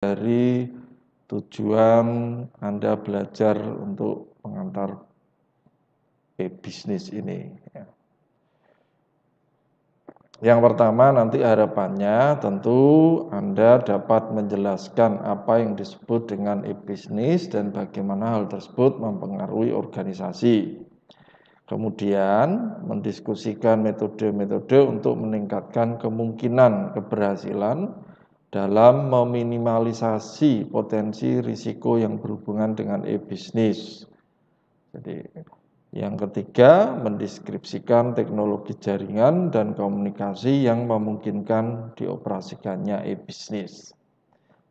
dari tujuan Anda belajar untuk mengantar bisnis ini. Yang pertama nanti harapannya tentu Anda dapat menjelaskan apa yang disebut dengan e-bisnis dan bagaimana hal tersebut mempengaruhi organisasi. Kemudian mendiskusikan metode-metode untuk meningkatkan kemungkinan keberhasilan dalam meminimalisasi potensi risiko yang berhubungan dengan e-bisnis. Jadi yang ketiga, mendeskripsikan teknologi jaringan dan komunikasi yang memungkinkan dioperasikannya e-bisnis.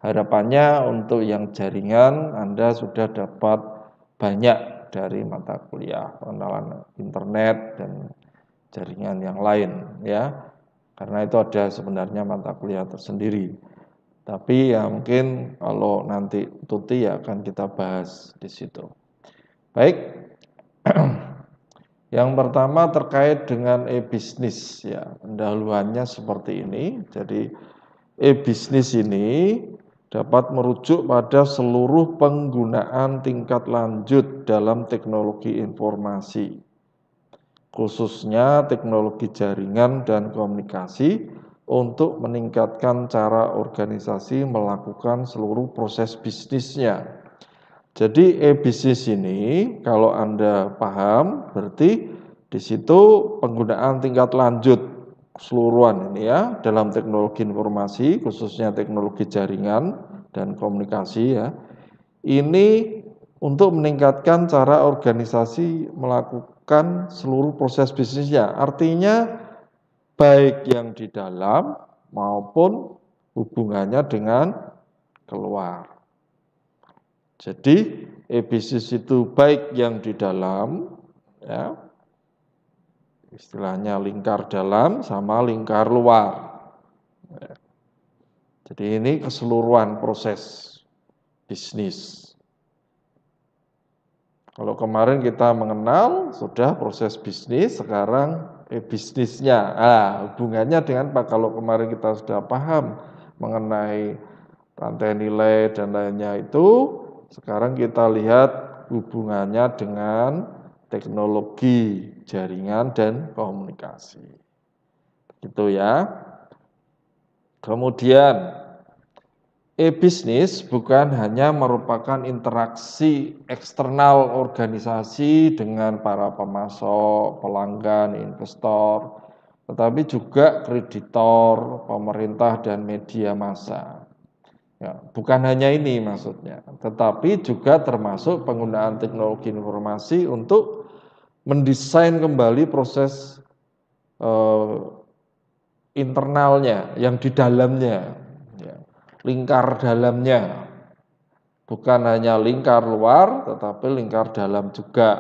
Harapannya untuk yang jaringan Anda sudah dapat banyak dari mata kuliah pengenalan internet dan jaringan yang lain ya. Karena itu ada sebenarnya mata kuliah tersendiri. Tapi ya mungkin kalau nanti tuti ya akan kita bahas di situ. Baik. Yang pertama terkait dengan e-bisnis ya. Pendahuluannya seperti ini. Jadi e-bisnis ini dapat merujuk pada seluruh penggunaan tingkat lanjut dalam teknologi informasi, khususnya teknologi jaringan dan komunikasi untuk meningkatkan cara organisasi melakukan seluruh proses bisnisnya. Jadi e-bisnis ini kalau Anda paham berarti di situ penggunaan tingkat lanjut keseluruhan ini ya dalam teknologi informasi khususnya teknologi jaringan dan komunikasi ya. Ini untuk meningkatkan cara organisasi melakukan seluruh proses bisnisnya. Artinya baik yang di dalam maupun hubungannya dengan keluar. Jadi e-bisnis itu baik yang di dalam ya. Istilahnya lingkar dalam sama lingkar luar. Jadi ini keseluruhan proses bisnis. Kalau kemarin kita mengenal sudah proses bisnis, sekarang bisnisnya. Hubungannya dengan Pak kalau kemarin kita sudah paham mengenai rantai nilai dan lainnya itu, sekarang kita lihat hubungannya dengan teknologi jaringan dan komunikasi. Gitu ya. Kemudian e-bisnis bukan hanya merupakan interaksi eksternal organisasi dengan para pemasok, pelanggan, investor, tetapi juga kreditor, pemerintah, dan media massa. Ya, bukan hanya ini maksudnya, tetapi juga termasuk penggunaan teknologi informasi untuk mendesain kembali proses internalnya, yang di dalamnya, ya, lingkar dalamnya, bukan hanya lingkar luar, tetapi lingkar dalam juga.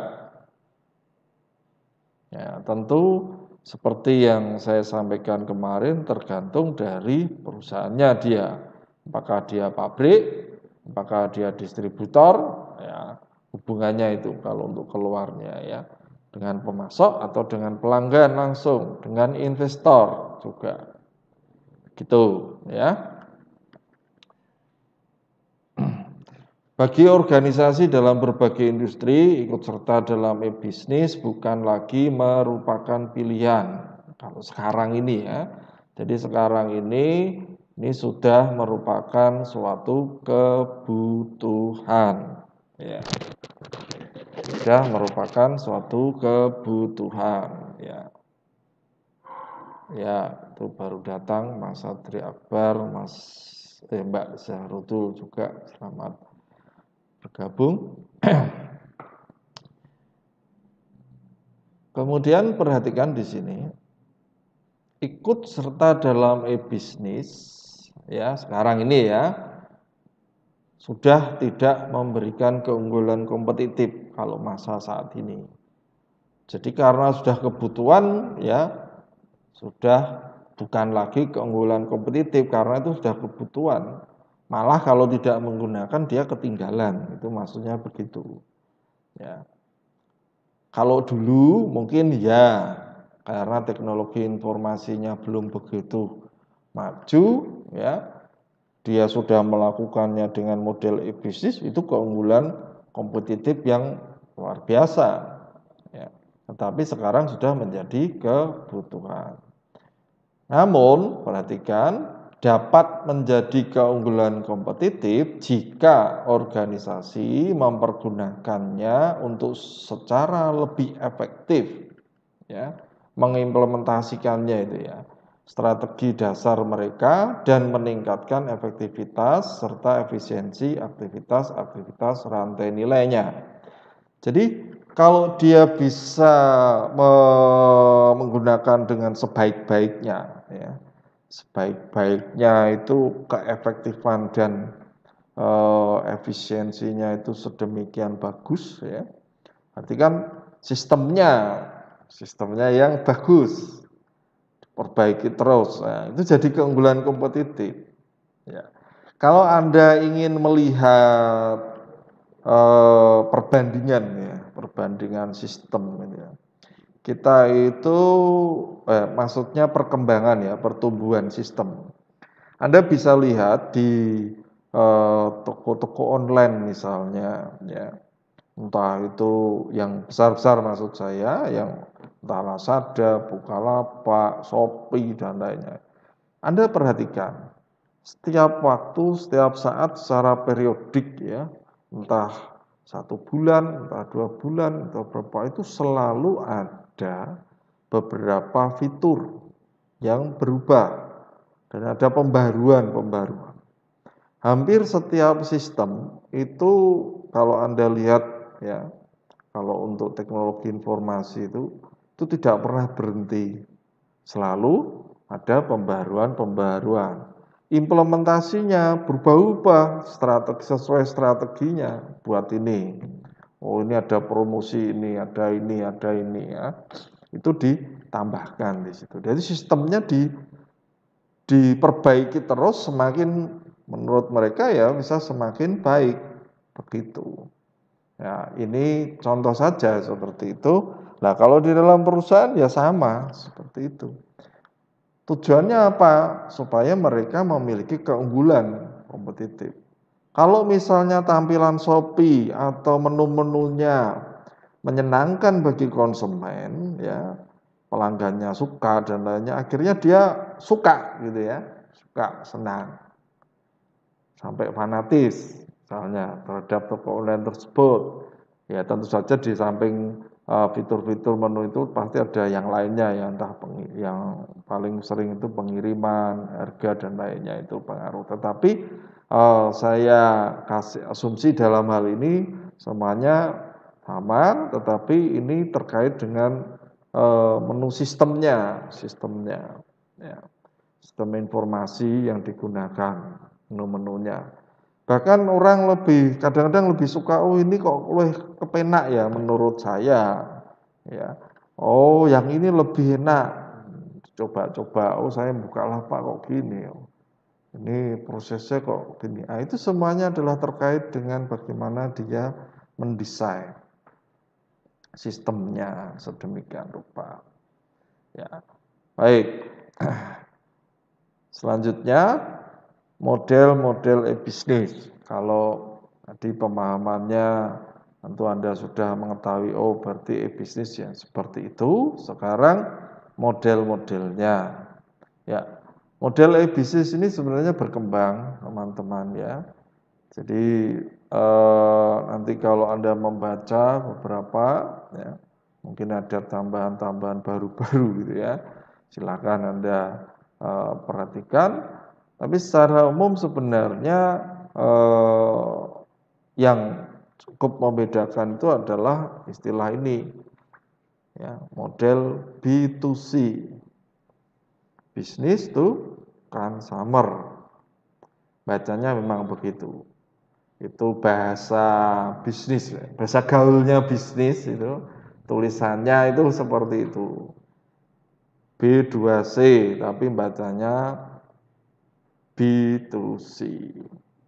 Ya, tentu seperti yang saya sampaikan kemarin tergantung dari perusahaannya dia. Apakah dia pabrik, apakah dia distributor, ya, hubungannya itu kalau untuk keluarnya ya. Dengan pemasok atau dengan pelanggan langsung, dengan investor juga. Gitu ya. Bagi organisasi dalam berbagai industri ikut serta dalam e-bisnis bukan lagi merupakan pilihan. Kalau sekarang ini ya. Jadi sekarang ini sudah merupakan suatu kebutuhan. Ya. Sudah merupakan suatu kebutuhan. Ya. Ya, itu baru datang Mas Satri Akbar, Mbak Zahrutul juga selamat bergabung. Kemudian perhatikan di sini, ikut serta dalam e-bisnis, ya sekarang ini ya, sudah tidak memberikan keunggulan kompetitif kalau masa saat ini. Jadi karena sudah kebutuhan, ya sudah bukan lagi keunggulan kompetitif karena itu sudah kebutuhan. Malah kalau tidak menggunakan dia ketinggalan, itu maksudnya begitu. Ya. Kalau dulu mungkin ya karena teknologi informasinya belum begitu maju ya dia sudah melakukannya dengan model e-bisnis, itu keunggulan kompetitif yang luar biasa. Ya. Tetapi sekarang sudah menjadi kebutuhan. Namun, perhatikan, dapat menjadi keunggulan kompetitif jika organisasi mempergunakannya untuk secara lebih efektif, ya, mengimplementasikannya itu ya, strategi dasar mereka dan meningkatkan efektivitas serta efisiensi aktivitas-aktivitas rantai nilainya. Jadi kalau dia bisa menggunakan dengan sebaik-baiknya, ya, sebaik-baiknya itu keefektifan dan efisiensinya itu sedemikian bagus, ya. Berarti kan sistemnya yang bagus, perbaiki terus. Nah, itu jadi keunggulan kompetitif. Ya. Kalau Anda ingin melihat perbandingan sistem ini ya. Kita itu maksudnya perkembangan ya, pertumbuhan sistem. Anda bisa lihat di toko-toko online misalnya ya. Entah itu yang besar-besar maksud saya, yang entah Lazada, Bukalapak, Shopee dan lainnya. Anda perhatikan setiap waktu, setiap saat secara periodik ya, entah 1 bulan, entah 2 bulan, entah berapa, itu selalu ada beberapa fitur yang berubah dan ada pembaruan. Hampir setiap sistem itu kalau Anda lihat ya, kalau untuk teknologi informasi itu tidak pernah berhenti. Selalu ada pembaruan. Implementasinya berubah-ubah sesuai strateginya buat ini. Oh, ini ada promosi ini, ada ini ya. Itu ditambahkan di situ. Jadi sistemnya diperbaiki terus, semakin menurut mereka ya bisa semakin baik begitu. Ya, ini contoh saja seperti itu. Nah, kalau di dalam perusahaan ya sama seperti itu. Tujuannya apa? Supaya mereka memiliki keunggulan kompetitif. Kalau misalnya tampilan Shopee atau menu-menunya menyenangkan bagi konsumen, ya, pelanggannya suka dan lainnya, akhirnya dia suka gitu ya, suka, senang, sampai fanatis misalnya terhadap toko online tersebut. Ya tentu saja di samping fitur-fitur menu itu pasti ada yang lainnya ya, entah yang paling sering itu pengiriman, harga dan lainnya itu pengaruh. Tetapi saya kasih asumsi dalam hal ini semuanya sama, tetapi ini terkait dengan menu sistemnya, ya, sistem informasi yang digunakan, menu-menunya. Bahkan orang kadang-kadang lebih suka, oh ini kok lebih kepenak ya menurut saya, ya. Oh yang ini lebih enak, coba-coba. Oh saya Bukalapak kok gini, ini prosesnya kok gini. Nah, itu semuanya adalah terkait dengan bagaimana dia mendesain sistemnya sedemikian rupa. Ya, baik. Selanjutnya model-model e-bisnis. Kalau tadi pemahamannya tentu Anda sudah mengetahui, oh berarti e-bisnis ya seperti itu. Sekarang model-modelnya. Ya, model e-bisnis ini sebenarnya berkembang, teman-teman ya. Jadi nanti kalau Anda membaca beberapa, ya, mungkin ada tambahan-tambahan baru-baru gitu ya. Silakan Anda perhatikan. Tapi secara umum sebenarnya yang cukup membedakan itu adalah istilah ini, ya, model B2C. Business to consumer. Bacanya memang begitu. Itu bahasa bisnis, bahasa gaulnya bisnis itu, tulisannya itu seperti itu. B2C, tapi bacanya B2C.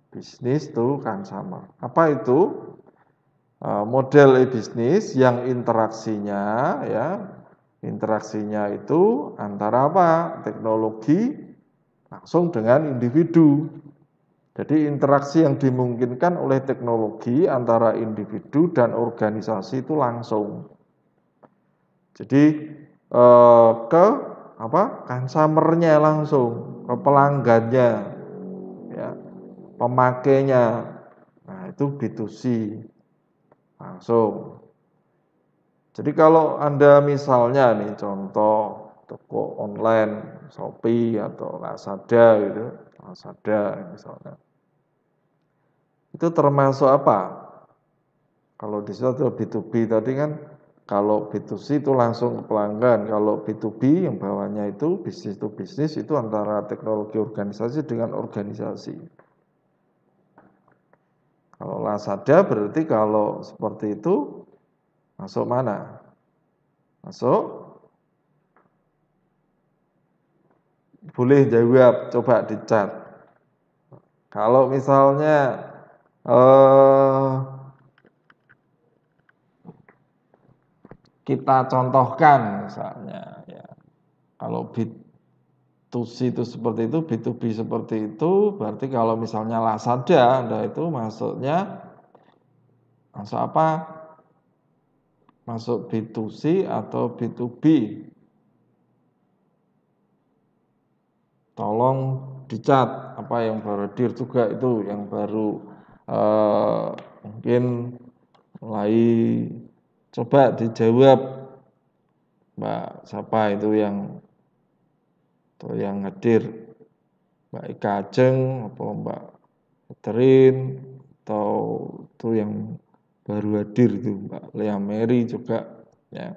Business to consumer. Apa itu? Model e-bisnis yang interaksinya itu antara apa? Teknologi langsung dengan individu. Jadi interaksi yang dimungkinkan oleh teknologi antara individu dan organisasi itu langsung. Jadi ke customer-nya langsung, ke pelanggannya, ya, pemakainya. Nah, itu B2C langsung. Jadi kalau Anda misalnya nih contoh toko online Shopee atau Lazada gitu, Lazada misalnya. Itu termasuk apa? Kalau di situ adalah B2B tadi kan, kalau B2C itu langsung ke pelanggan, kalau B2B yang bawahnya itu bisnis to bisnis itu antara teknologi organisasi dengan organisasi. Kalau Lazada berarti kalau seperti itu masuk mana? Masuk? Boleh jawab, coba dicat. Kalau misalnya kita contohkan misalnya ya, kalau B2C itu seperti itu, B2B seperti itu, berarti kalau misalnya Lazada, Anda itu masuk apa? Masuk B2C atau B2B? Tolong dicat apa yang baru hadir juga itu yang baru mungkin mulai coba dijawab Mbak siapa itu yang hadir, Mbak Ika Ajeng atau Mbak Catherine atau itu yang baru hadir itu Mbak Lea Mary juga ya.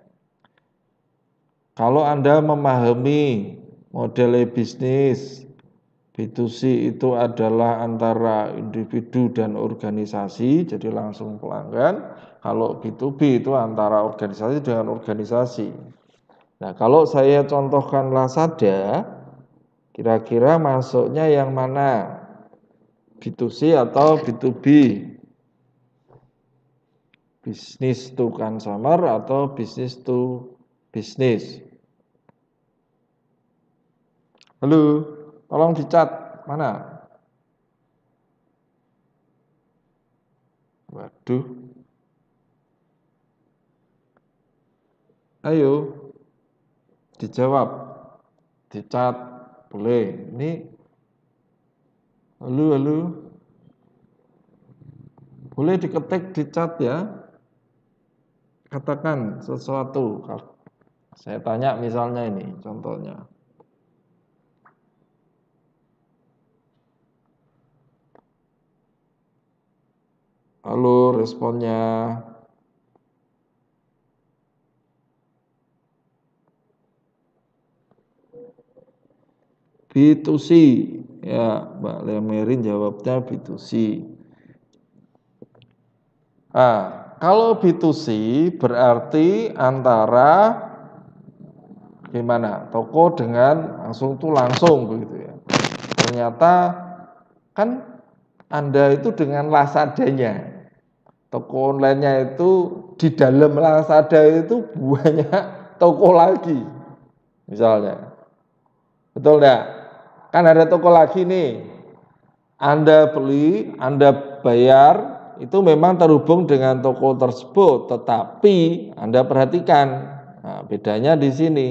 Kalau Anda memahami model bisnis B2C itu adalah antara individu dan organisasi, jadi langsung pelanggan. Kalau B2B itu antara organisasi dengan organisasi. Nah, kalau saya contohkan Lazada, kira-kira masuknya yang mana? B2C atau B2B? Business to consumer atau business to business? Halo, tolong dicat mana? Waduh. Ayo dijawab. Dicat boleh. Ini halo. Boleh diketik dicat ya. Katakan sesuatu. Saya tanya misalnya ini contohnya. Halo, responnya. B2C. Ya, Mbak Lemerin jawabnya B2C. Nah, kalau B2C berarti antara gimana? Toko dengan langsung begitu ya. Ternyata kan Anda itu dengan Lazadanya. Toko online-nya itu di dalam Lazada itu banyak toko lagi. Misalnya. Betul enggak? Kan ada toko lagi nih. Anda beli, Anda bayar, itu memang terhubung dengan toko tersebut, tetapi Anda perhatikan, nah, bedanya di sini.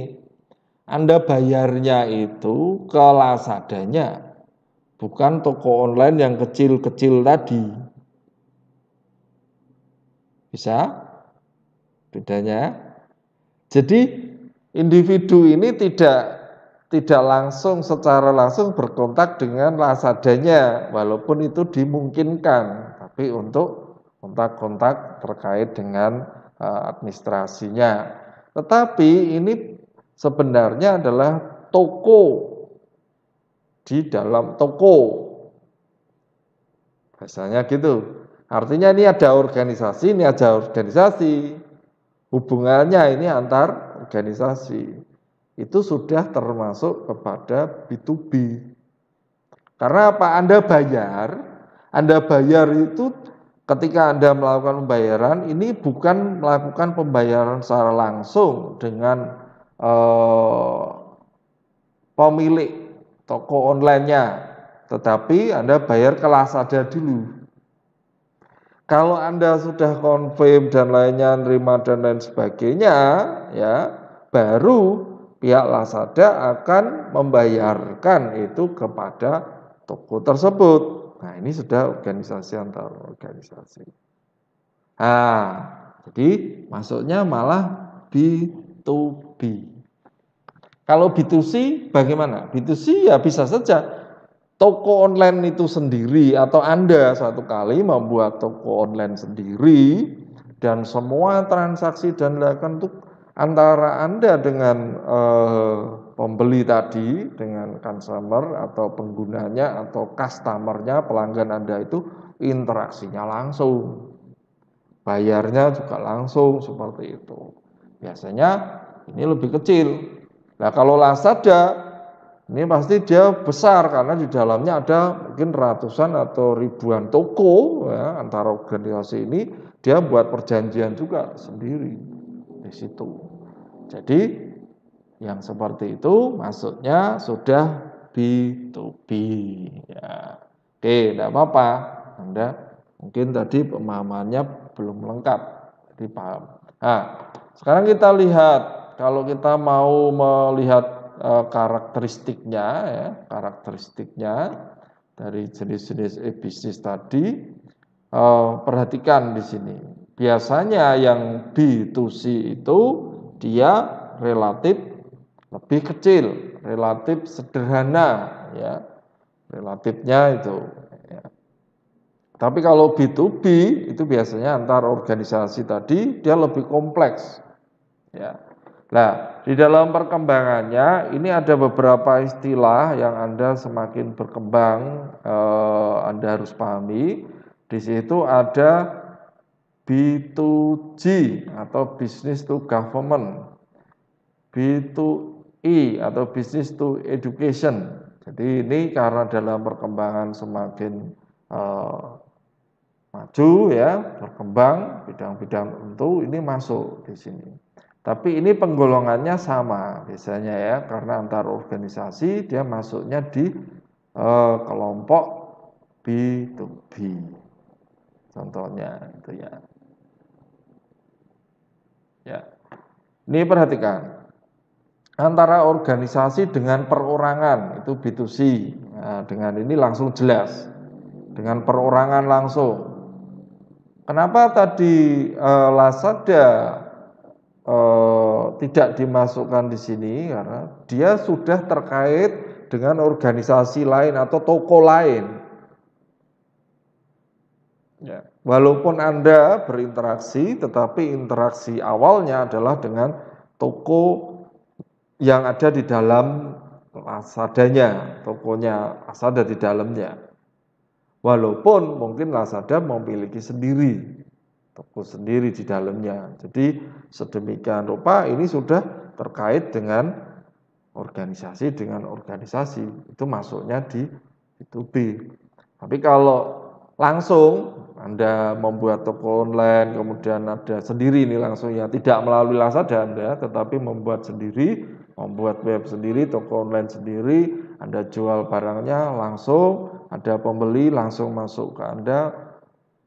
Anda bayarnya itu ke Lazadanya, bukan toko online yang kecil-kecil tadi. Bisa? Bedanya. Jadi individu ini tidak langsung secara langsung berkontak dengan Lazadanya, walaupun itu dimungkinkan, tapi untuk kontak-kontak terkait dengan administrasinya. Tetapi ini sebenarnya adalah toko di dalam toko. Bahasanya gitu. Artinya ini ada organisasi, ini ada organisasi. Hubungannya ini antar organisasi. Itu sudah termasuk kepada B2B. Karena apa? Anda bayar itu ketika Anda melakukan pembayaran, ini bukan melakukan pembayaran secara langsung dengan pemilik toko online-nya. tetapi Anda bayar ke Lazada dulu. Kalau Anda sudah confirm dan lainnya, nerima dan lain sebagainya, ya, baru pihak Lazada akan membayarkan itu kepada toko tersebut. Nah, ini sudah organisasi antar organisasi. Nah, jadi masuknya malah B2B. Kalau B2C bagaimana? B2C ya bisa saja toko online itu sendiri atau Anda satu kali membuat toko online sendiri dan semua transaksi dan dilakukan untuk antara Anda dengan pembeli tadi, dengan consumer atau penggunanya atau customernya, pelanggan Anda itu interaksinya langsung. Bayarnya juga langsung seperti itu. Biasanya ini lebih kecil. Nah, kalau Lazada ini pasti dia besar karena di dalamnya ada mungkin ratusan atau ribuan toko ya, antara organisasi ini dia buat perjanjian juga sendiri di situ. Jadi yang seperti itu maksudnya sudah B2B ya. Oke, tidak apa-apa. Anda mungkin tadi pemahamannya belum lengkap, jadi paham. Nah, sekarang kita lihat kalau kita mau melihat karakteristiknya, ya, karakteristiknya dari jenis-jenis e-bisnis tadi, perhatikan di sini. Biasanya yang B2C itu dia relatif lebih kecil, relatif sederhana, ya, relatifnya itu. Ya. Tapi kalau B2B itu biasanya antar organisasi tadi dia lebih kompleks. Ya. Nah, di dalam perkembangannya ini ada beberapa istilah yang Anda semakin berkembang Anda harus pahami. Di situ ada B2G atau business to government, B2E atau business to education. Jadi ini karena dalam perkembangan semakin maju ya, berkembang bidang-bidang tertentu ini masuk di sini. Tapi ini penggolongannya sama biasanya ya, karena antar organisasi dia masuknya di kelompok B2B. Contohnya itu ya. Ya. Ini perhatikan. Antara organisasi dengan perorangan itu B2C. Nah, dengan ini langsung jelas. Dengan perorangan langsung. Kenapa tadi Lazada tidak dimasukkan di sini? Karena dia sudah terkait dengan organisasi lain atau toko lain. Ya. Walaupun Anda berinteraksi, tetapi interaksi awalnya adalah dengan toko yang ada di dalam Lazadanya, tokonya Lazada di dalamnya. Walaupun mungkin Lazada memiliki sendiri, toko sendiri di dalamnya. Jadi sedemikian rupa ini sudah terkait dengan organisasi, itu masuknya di B2B. Tapi kalau langsung Anda membuat toko online, kemudian ada sendiri ini langsung ya tidak melalui Lazada Anda, tetapi membuat sendiri, membuat web sendiri, toko online sendiri, Anda jual barangnya langsung, ada pembeli langsung masuk ke Anda,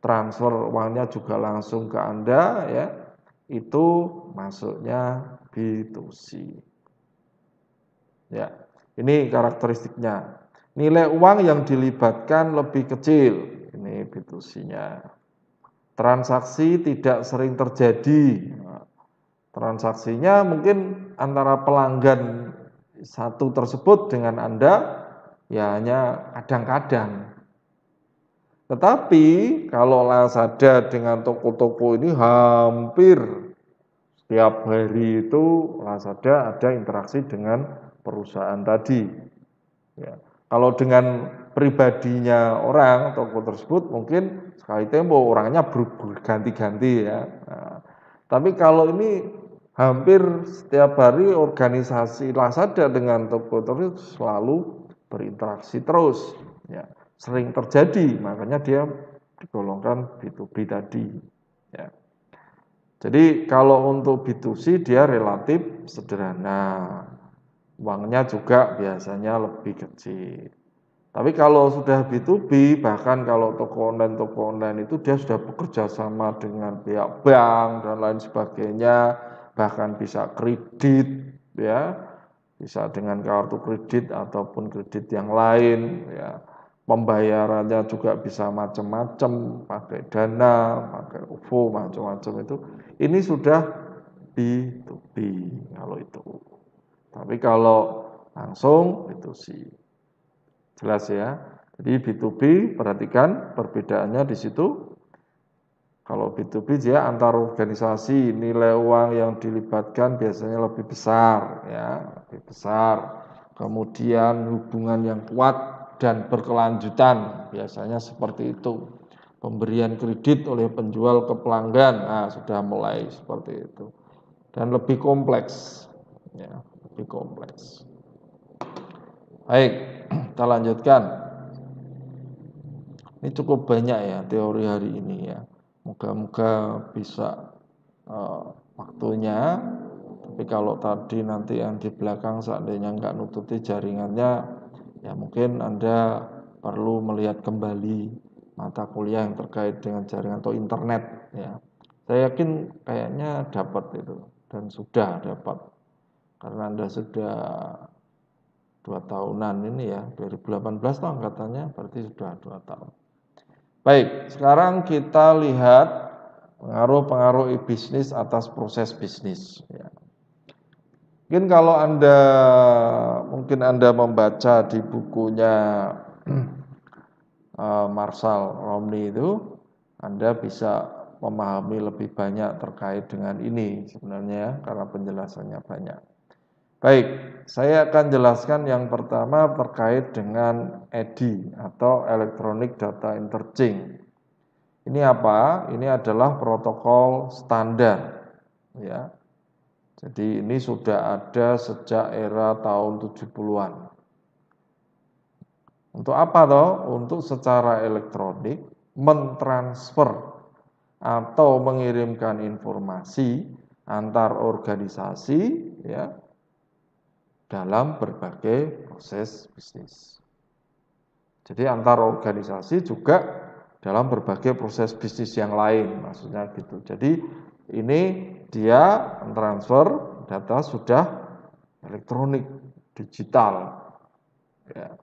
transfer uangnya juga langsung ke Anda ya. Itu masuknya B2C. Ya. Ini karakteristiknya. Nilai uang yang dilibatkan lebih kecil. Ini B2C-nya. Transaksi tidak sering terjadi. Transaksinya mungkin antara pelanggan satu tersebut dengan Anda ya hanya kadang-kadang. Tetapi kalau Lazada dengan toko-toko ini hampir setiap hari itu Lazada ada interaksi dengan perusahaan tadi. Ya. Kalau dengan pribadinya orang toko tersebut mungkin sekali tempo orangnya berganti-ganti ya. Nah, tapi kalau ini hampir setiap hari organisasi Lazada dengan toko tersebut selalu berinteraksi terus. Ya. Sering terjadi, makanya dia digolongkan B2B tadi. Ya. Jadi kalau untuk B2C dia relatif sederhana. Uangnya juga biasanya lebih kecil. Tapi kalau sudah B2B, bahkan kalau toko online itu dia sudah bekerja sama dengan pihak bank dan lain sebagainya, bahkan bisa kredit, ya, bisa dengan kartu kredit ataupun kredit yang lain, ya. Pembayarannya juga bisa macam-macam, pakai Dana, pakai OVO, macam-macam itu. Ini sudah B2B kalau itu. Tapi kalau langsung itu sih jelas ya. Jadi B2B perhatikan perbedaannya di situ. Kalau B2B dia antar organisasi, nilai uang yang dilibatkan biasanya lebih besar ya, lebih besar. Kemudian hubungan yang kuat dan berkelanjutan, biasanya seperti itu. Pemberian kredit oleh penjual ke pelanggan, nah sudah mulai seperti itu. Dan lebih kompleks ya, lebih kompleks. Baik, kita lanjutkan. Ini cukup banyak ya teori hari ini ya. Moga-moga bisa waktunya. Tapi kalau tadi nanti yang di belakang seandainya nggak nututi jaringannya, ya mungkin Anda perlu melihat kembali mata kuliah yang terkait dengan jaringan atau internet ya. Saya yakin kayaknya dapat itu dan sudah dapat karena Anda sudah 2 tahunan ini ya, 2018 tahun katanya, berarti sudah 2 tahun. Baik, sekarang kita lihat pengaruh-pengaruh e-bisnis atas proses bisnis. Ya. Mungkin kalau Anda membaca di bukunya Marshall Romney itu, Anda bisa memahami lebih banyak terkait dengan ini sebenarnya karena penjelasannya banyak. Baik, saya akan jelaskan yang pertama terkait dengan EDI atau Electronic Data Interchange. Ini apa? Ini adalah protokol standar ya. Jadi ini sudah ada sejak era tahun 70-an. Untuk apa toh? Untuk secara elektronik mentransfer atau mengirimkan informasi antar organisasi ya dalam berbagai proses bisnis. Jadi antar organisasi juga dalam berbagai proses bisnis yang lain, maksudnya gitu. Jadi ini dia transfer data sudah elektronik, digital. Ya.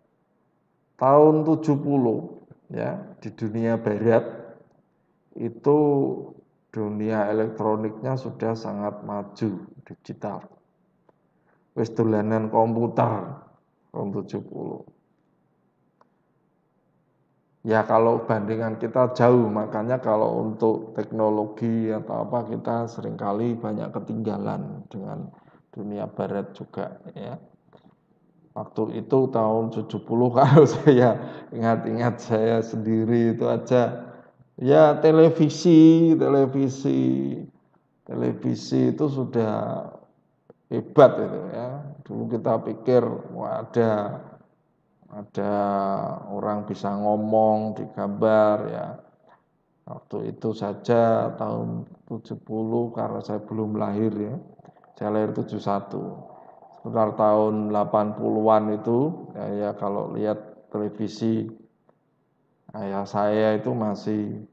Tahun 70 ya di dunia barat itu dunia elektroniknya sudah sangat maju digital. Wis dolanan komputer tahun 70. Ya kalau bandingan kita jauh, makanya kalau untuk teknologi atau apa kita seringkali banyak ketinggalan dengan dunia barat juga ya. Waktu itu tahun 70 kalau saya ingat-ingat saya sendiri itu aja ya televisi itu sudah hebat itu ya. Dulu kita pikir wah ada orang bisa ngomong di gambar ya. Waktu itu saja tahun 70 karena saya belum lahir ya. Saya lahir 71. Sekitar tahun 80-an itu ya kalau lihat televisi ayah saya itu masih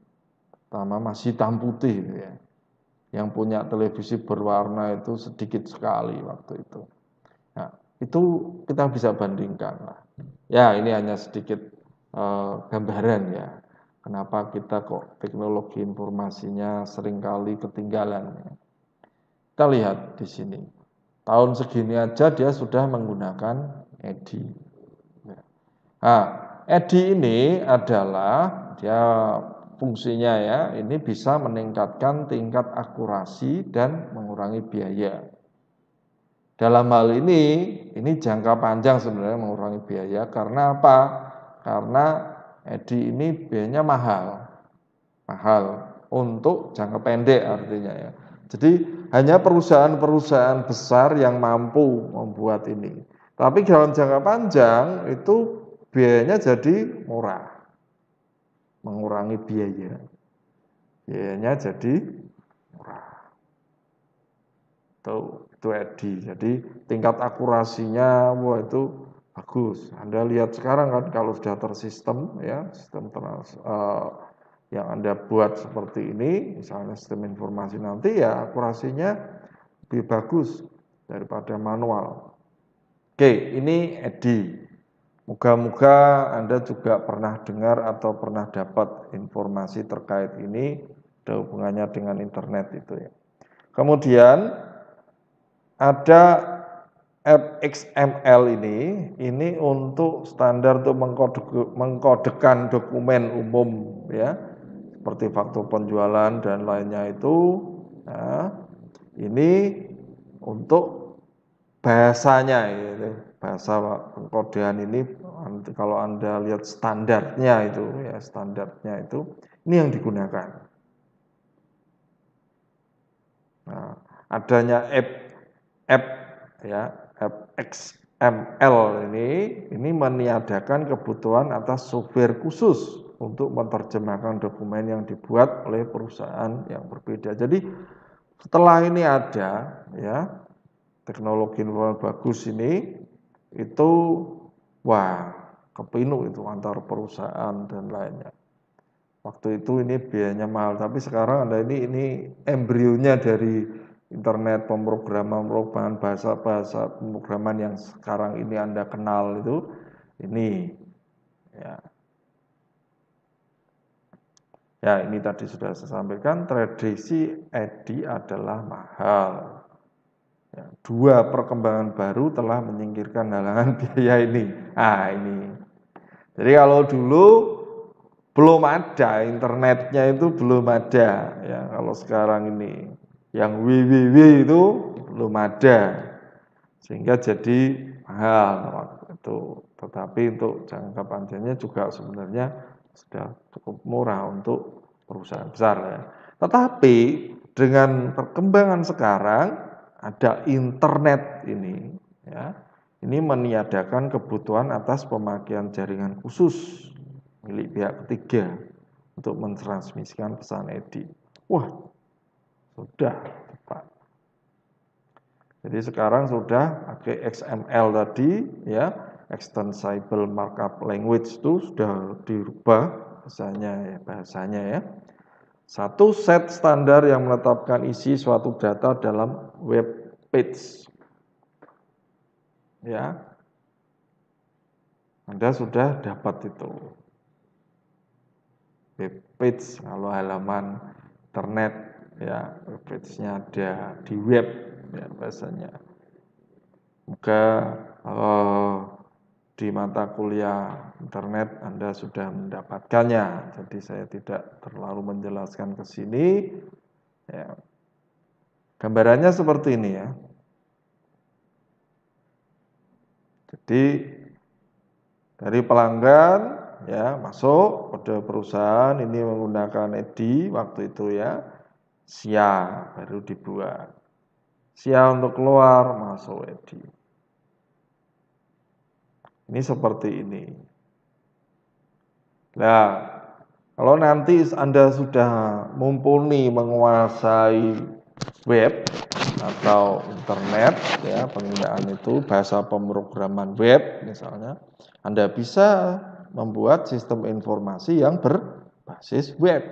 hitam putih gitu ya. Yang punya televisi berwarna itu sedikit sekali waktu itu. Nah, itu kita bisa bandingkan lah. Ya, ini hanya sedikit gambaran ya. Kenapa kita kok teknologi informasinya seringkali ketinggalan. Kita lihat di sini. Tahun segini aja dia sudah menggunakan EDI. Nah, EDI ini adalah dia fungsinya ya, ini bisa meningkatkan tingkat akurasi dan mengurangi biaya. Dalam hal ini jangka panjang sebenarnya mengurangi biaya karena apa? Karena EDI ini biayanya mahal untuk jangka pendek artinya ya. Jadi hanya perusahaan-perusahaan besar yang mampu membuat ini. Tapi dalam jangka panjang itu biayanya jadi murah, mengurangi biaya. Biayanya jadi murah. Itu EDI. Jadi tingkat akurasinya wah itu Bagus. Anda lihat sekarang kan kalau sudah tersistem ya, yang Anda buat seperti ini, misalnya sistem informasi nanti ya akurasinya lebih bagus daripada manual. Oke, ini Edi. Moga-moga Anda juga pernah dengar atau pernah dapat informasi terkait ini, ada hubungannya dengan internet itu ya. Kemudian ada XML ini untuk standar untuk mengkodekan dokumen umum ya, seperti faktur penjualan dan lainnya itu. Nah, ini untuk bahasanya, gitu. Bahasa pengkodean ini kalau Anda lihat standarnya itu ya, standarnya itu ini yang digunakan. Nah, adanya app ya, app XML ini meniadakan kebutuhan atas software khusus untuk menerjemahkan dokumen yang dibuat oleh perusahaan yang berbeda. Jadi setelah ini ada ya, teknologi yang bagus ini itu wah kepinu itu antar perusahaan dan lainnya. Waktu itu ini biayanya mahal, tapi sekarang ada ini embrionya dari internet pemrograman bahasa-bahasa pemrograman yang sekarang ini Anda kenal itu ini ya. Ya, ini tadi sudah saya sampaikan, tradisi EDI adalah mahal. Ya, dua perkembangan baru telah menyingkirkan halangan biaya ini. Ini. Jadi kalau dulu belum ada, internetnya itu belum ada. Ya, kalau sekarang ini yang www itu belum ada, sehingga jadi mahal waktu itu. Tetapi untuk jangka panjangnya juga sebenarnya sudah cukup murah untuk perusahaan besar ya. Tetapi dengan perkembangan sekarang ada internet ini ya, ini meniadakan kebutuhan atas pemakaian jaringan khusus milik pihak ketiga untuk mentransmisikan pesan EDI. Wah, sudah tepat. Jadi sekarang sudah pakai XML tadi ya, Extensible Markup Language itu sudah dirubah bahasanya ya. Satu set standar yang menetapkan isi suatu data dalam web page. Ya. Anda sudah dapat itu. Web page kalau halaman internet ya, web page-nya ada di web ya bahasanya. Moga di mata kuliah internet Anda sudah mendapatkannya. Jadi saya tidak terlalu menjelaskan ke sini. Ya. Gambarannya seperti ini ya. Jadi dari pelanggan ya masuk pada perusahaan ini menggunakan EDI waktu itu ya. SIA baru dibuat. SIA untuk keluar masuk EDI. Ini seperti ini. Nah, kalau nanti Anda sudah mumpuni menguasai web atau internet ya, penggunaan itu bahasa pemrograman web misalnya, Anda bisa membuat sistem informasi yang berbasis web.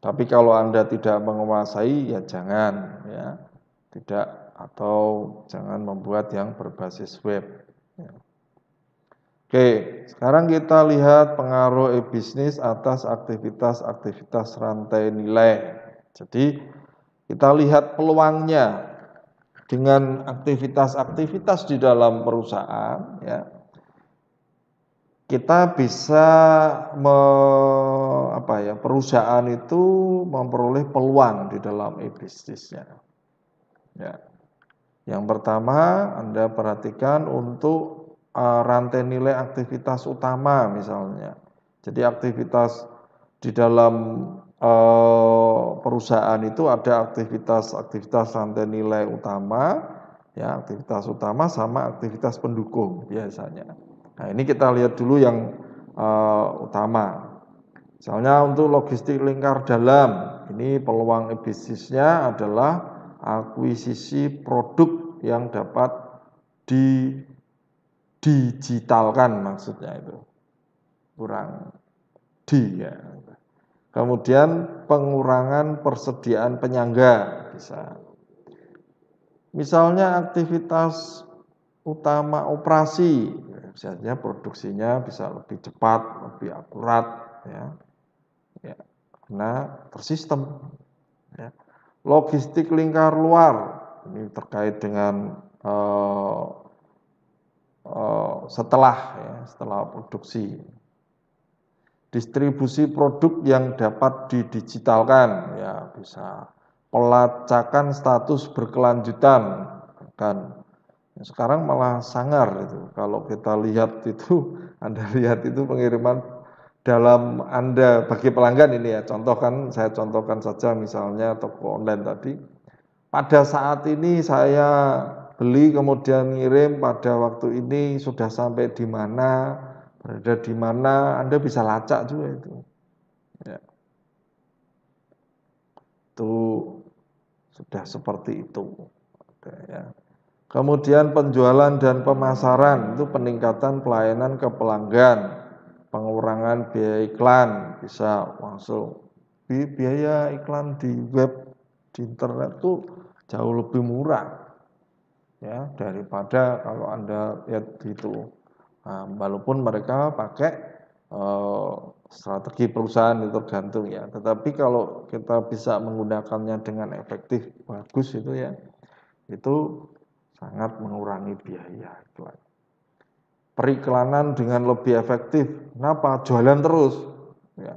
Tapi kalau Anda tidak menguasai ya jangan ya. Tidak atau jangan membuat yang berbasis web. Ya. Oke, sekarang kita lihat pengaruh e-bisnis atas aktivitas-aktivitas rantai nilai. Jadi kita lihat peluangnya dengan aktivitas-aktivitas di dalam perusahaan ya. Kita bisa perusahaan itu memperoleh peluang di dalam e-bisnisnya. Ya. Yang pertama, Anda perhatikan untuk rantai nilai aktivitas utama misalnya. Jadi aktivitas di dalam perusahaan itu ada aktivitas rantai nilai utama, ya aktivitas utama sama aktivitas pendukung biasanya. Nah ini kita lihat dulu yang utama. Misalnya untuk logistik lingkar dalam, ini peluang bisnisnya adalah akuisisi produk yang dapat digitalkan maksudnya itu. Kurang di ya. Kemudian pengurangan persediaan penyangga bisa. Misalnya aktivitas utama operasi, biasanya produksinya bisa lebih cepat, lebih akurat, ya, ya karena tersistem. Ya. Logistik lingkar luar, ini terkait dengan setelah produksi. Distribusi produk yang dapat didigitalkan, ya bisa. Pelacakan status berkelanjutan, kan sekarang malah sangar itu. Kalau kita lihat itu, Anda lihat itu pengiriman dalam Anda bagi pelanggan ini ya. Saya contohkan saja misalnya toko online tadi. Pada saat ini saya beli kemudian ngirim pada waktu ini sudah sampai di mana, berada di mana, Anda bisa lacak juga itu. Ya. Itu sudah seperti itu. Oke, ya. Kemudian penjualan dan pemasaran itu peningkatan pelayanan ke pelanggan, pengurangan biaya iklan bisa langsung. Biaya iklan di web, di internet itu jauh lebih murah ya daripada kalau Anda lihat itu. Nah, walaupun mereka pakai strategi perusahaan itu tergantung ya. Tetapi kalau kita bisa menggunakannya dengan efektif, bagus itu ya. Itu sangat mengurangi biaya iklan. Periklanan dengan lebih efektif. Kenapa? Jualan terus. Ya.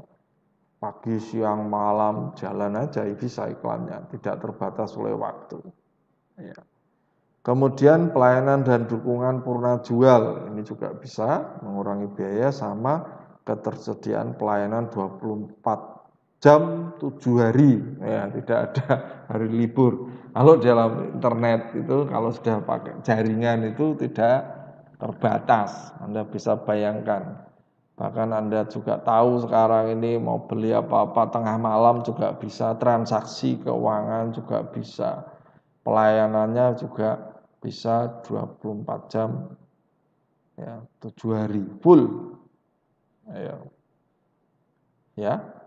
Pagi, siang, malam, jalan aja bisa iklannya. Tidak terbatas oleh waktu. Ya. Kemudian pelayanan dan dukungan purna jual. Ini juga bisa mengurangi biaya sama ketersediaan pelayanan 24 jam 7 hari. Ya, tidak ada hari libur. Kalau dalam internet itu kalau sudah pakai jaringan itu tidak terbatas. Anda bisa bayangkan. Bahkan Anda juga tahu sekarang ini mau beli apa-apa tengah malam juga bisa, transaksi keuangan juga bisa. Pelayanannya juga bisa 24 jam ya, 7 hari full. Ayo. Ya.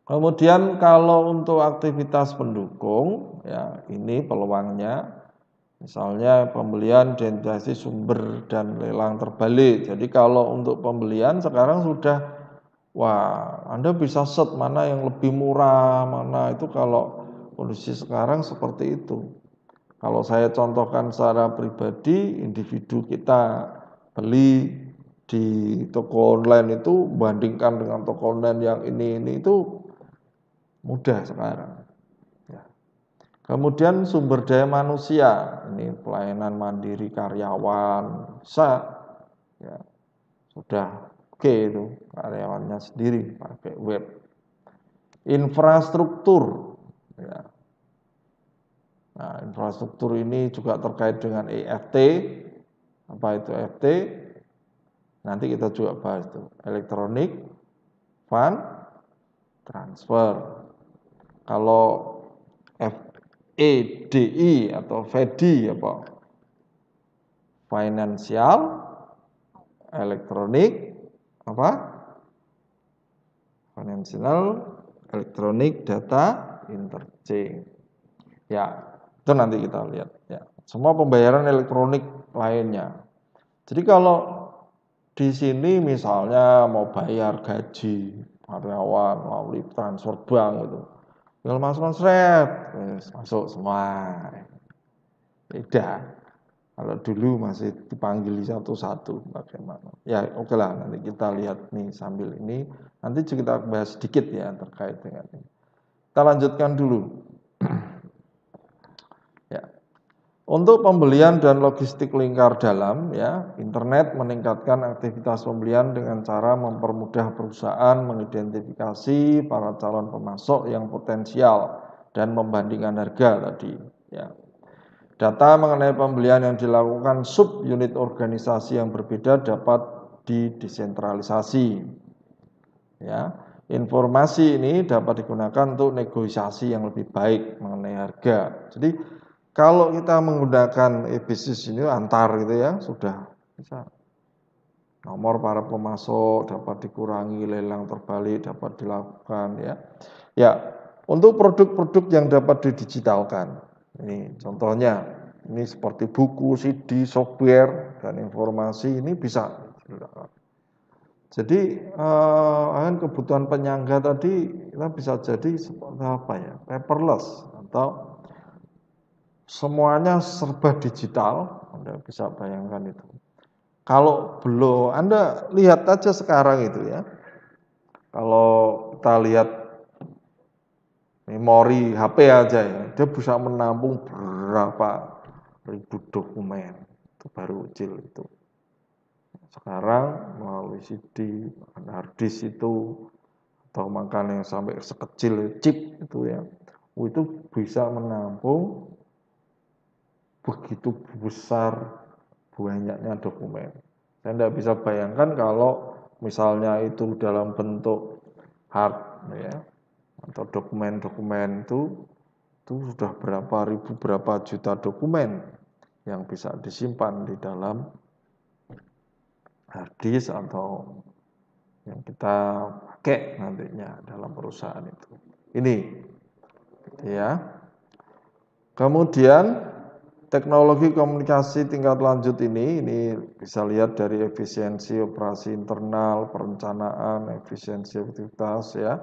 Kemudian kalau untuk aktivitas pendukung ya ini peluangnya misalnya pembelian identifikasi sumber dan lelang terbalik. Jadi kalau untuk pembelian sekarang sudah Anda bisa set mana yang lebih murah, mana itu kalau kondisi sekarang seperti itu. Kalau saya contohkan secara pribadi, individu kita beli di toko online itu bandingkan dengan toko online yang ini itu mudah sekarang. Ya. Kemudian sumber daya manusia, ini pelayanan mandiri karyawan bisa, ya sudah oke itu karyawannya sendiri pakai web. Infrastruktur, ya. Nah, infrastruktur ini juga terkait dengan EFT. Apa itu EFT? Nanti kita juga bahas itu. Electronic Fund Transfer. Kalau FEDI atau FEDI apa? Financial Electronic apa? Financial Electronic Data Interchange. Ya, itu nanti kita lihat ya. Semua pembayaran elektronik lainnya. Jadi kalau di sini misalnya mau bayar gaji karyawan melalui transfer bank itu, tinggal masuk masuk semua. Beda. Kalau dulu masih dipanggil satu-satu bagaimana. Ya oke lah nanti kita lihat nih sambil ini. Nanti kita bahas sedikit ya terkait dengan ini. Kita lanjutkan dulu. Ya. Untuk pembelian dan logistik lingkar dalam, ya, internet meningkatkan aktivitas pembelian dengan cara mempermudah perusahaan mengidentifikasi para calon pemasok yang potensial dan membandingkan harga tadi. Ya. Data mengenai pembelian yang dilakukan sub-unit organisasi yang berbeda dapat didesentralisasi. Ya. Informasi ini dapat digunakan untuk negosiasi yang lebih baik mengenai harga. Jadi kalau kita menggunakan e-bisnis ini antar gitu ya, sudah bisa. Nomor para pemasok dapat dikurangi, lelang terbalik dapat dilakukan ya. Ya, untuk produk-produk yang dapat didigitalkan. Ini contohnya, ini seperti buku, CD, software dan informasi ini bisa. Jadi kan kebutuhan penyangga tadi kita bisa jadi seperti apa ya? Paperless atau semuanya serba digital. Anda bisa bayangkan itu. Kalau belum, Anda lihat aja sekarang itu ya. Kalau kita lihat memori HP aja ya, dia bisa menampung berapa ribu dokumen. Itu baru kecil itu. Sekarang melalui CD, hard disk itu, atau makan yang sampai sekecil chip itu ya, itu bisa menampung begitu besar banyaknya dokumen. Saya tidak bisa bayangkan kalau misalnya itu dalam bentuk hard ya, atau dokumen-dokumen itu sudah berapa ribu, berapa juta dokumen yang bisa disimpan di dalam hard disk atau yang kita pakai nantinya dalam perusahaan itu. Ini ya. Kemudian teknologi komunikasi tingkat lanjut ini bisa lihat dari efisiensi operasi internal, perencanaan, efisiensi aktivitas ya,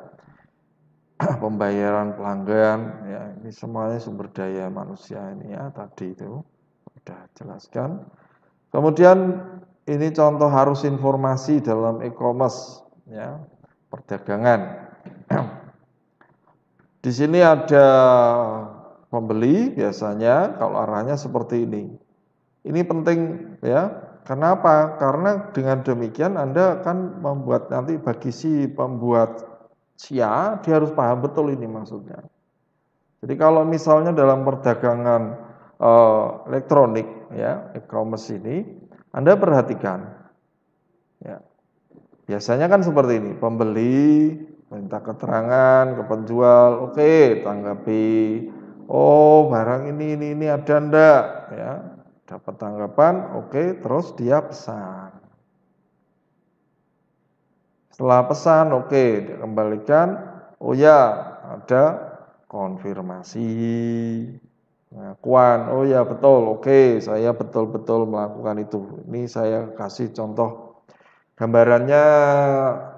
pembayaran pelanggan ya, ini semuanya sumber daya manusia ini ya, tadi itu sudah jelaskan. Kemudian ini contoh arus informasi dalam e-commerce ya, perdagangan. Di sini ada pembeli biasanya kalau arahnya seperti ini. Ini penting ya. Kenapa? Karena dengan demikian Anda akan membuat nanti bagi si pembuat dia harus paham betul ini maksudnya. Jadi kalau misalnya dalam perdagangan elektronik ya, e-commerce ini, Anda perhatikan ya. Biasanya kan seperti ini, pembeli minta keterangan ke penjual, oke, tanggapi. Oh, barang ini ada ndak ya. Dapat tanggapan, oke, terus dia pesan. Setelah pesan, oke, dikembalikan. Oh ya, ada konfirmasi. Pengakuan, oh ya betul, oke, saya betul-betul melakukan itu. Ini saya kasih contoh gambarannya,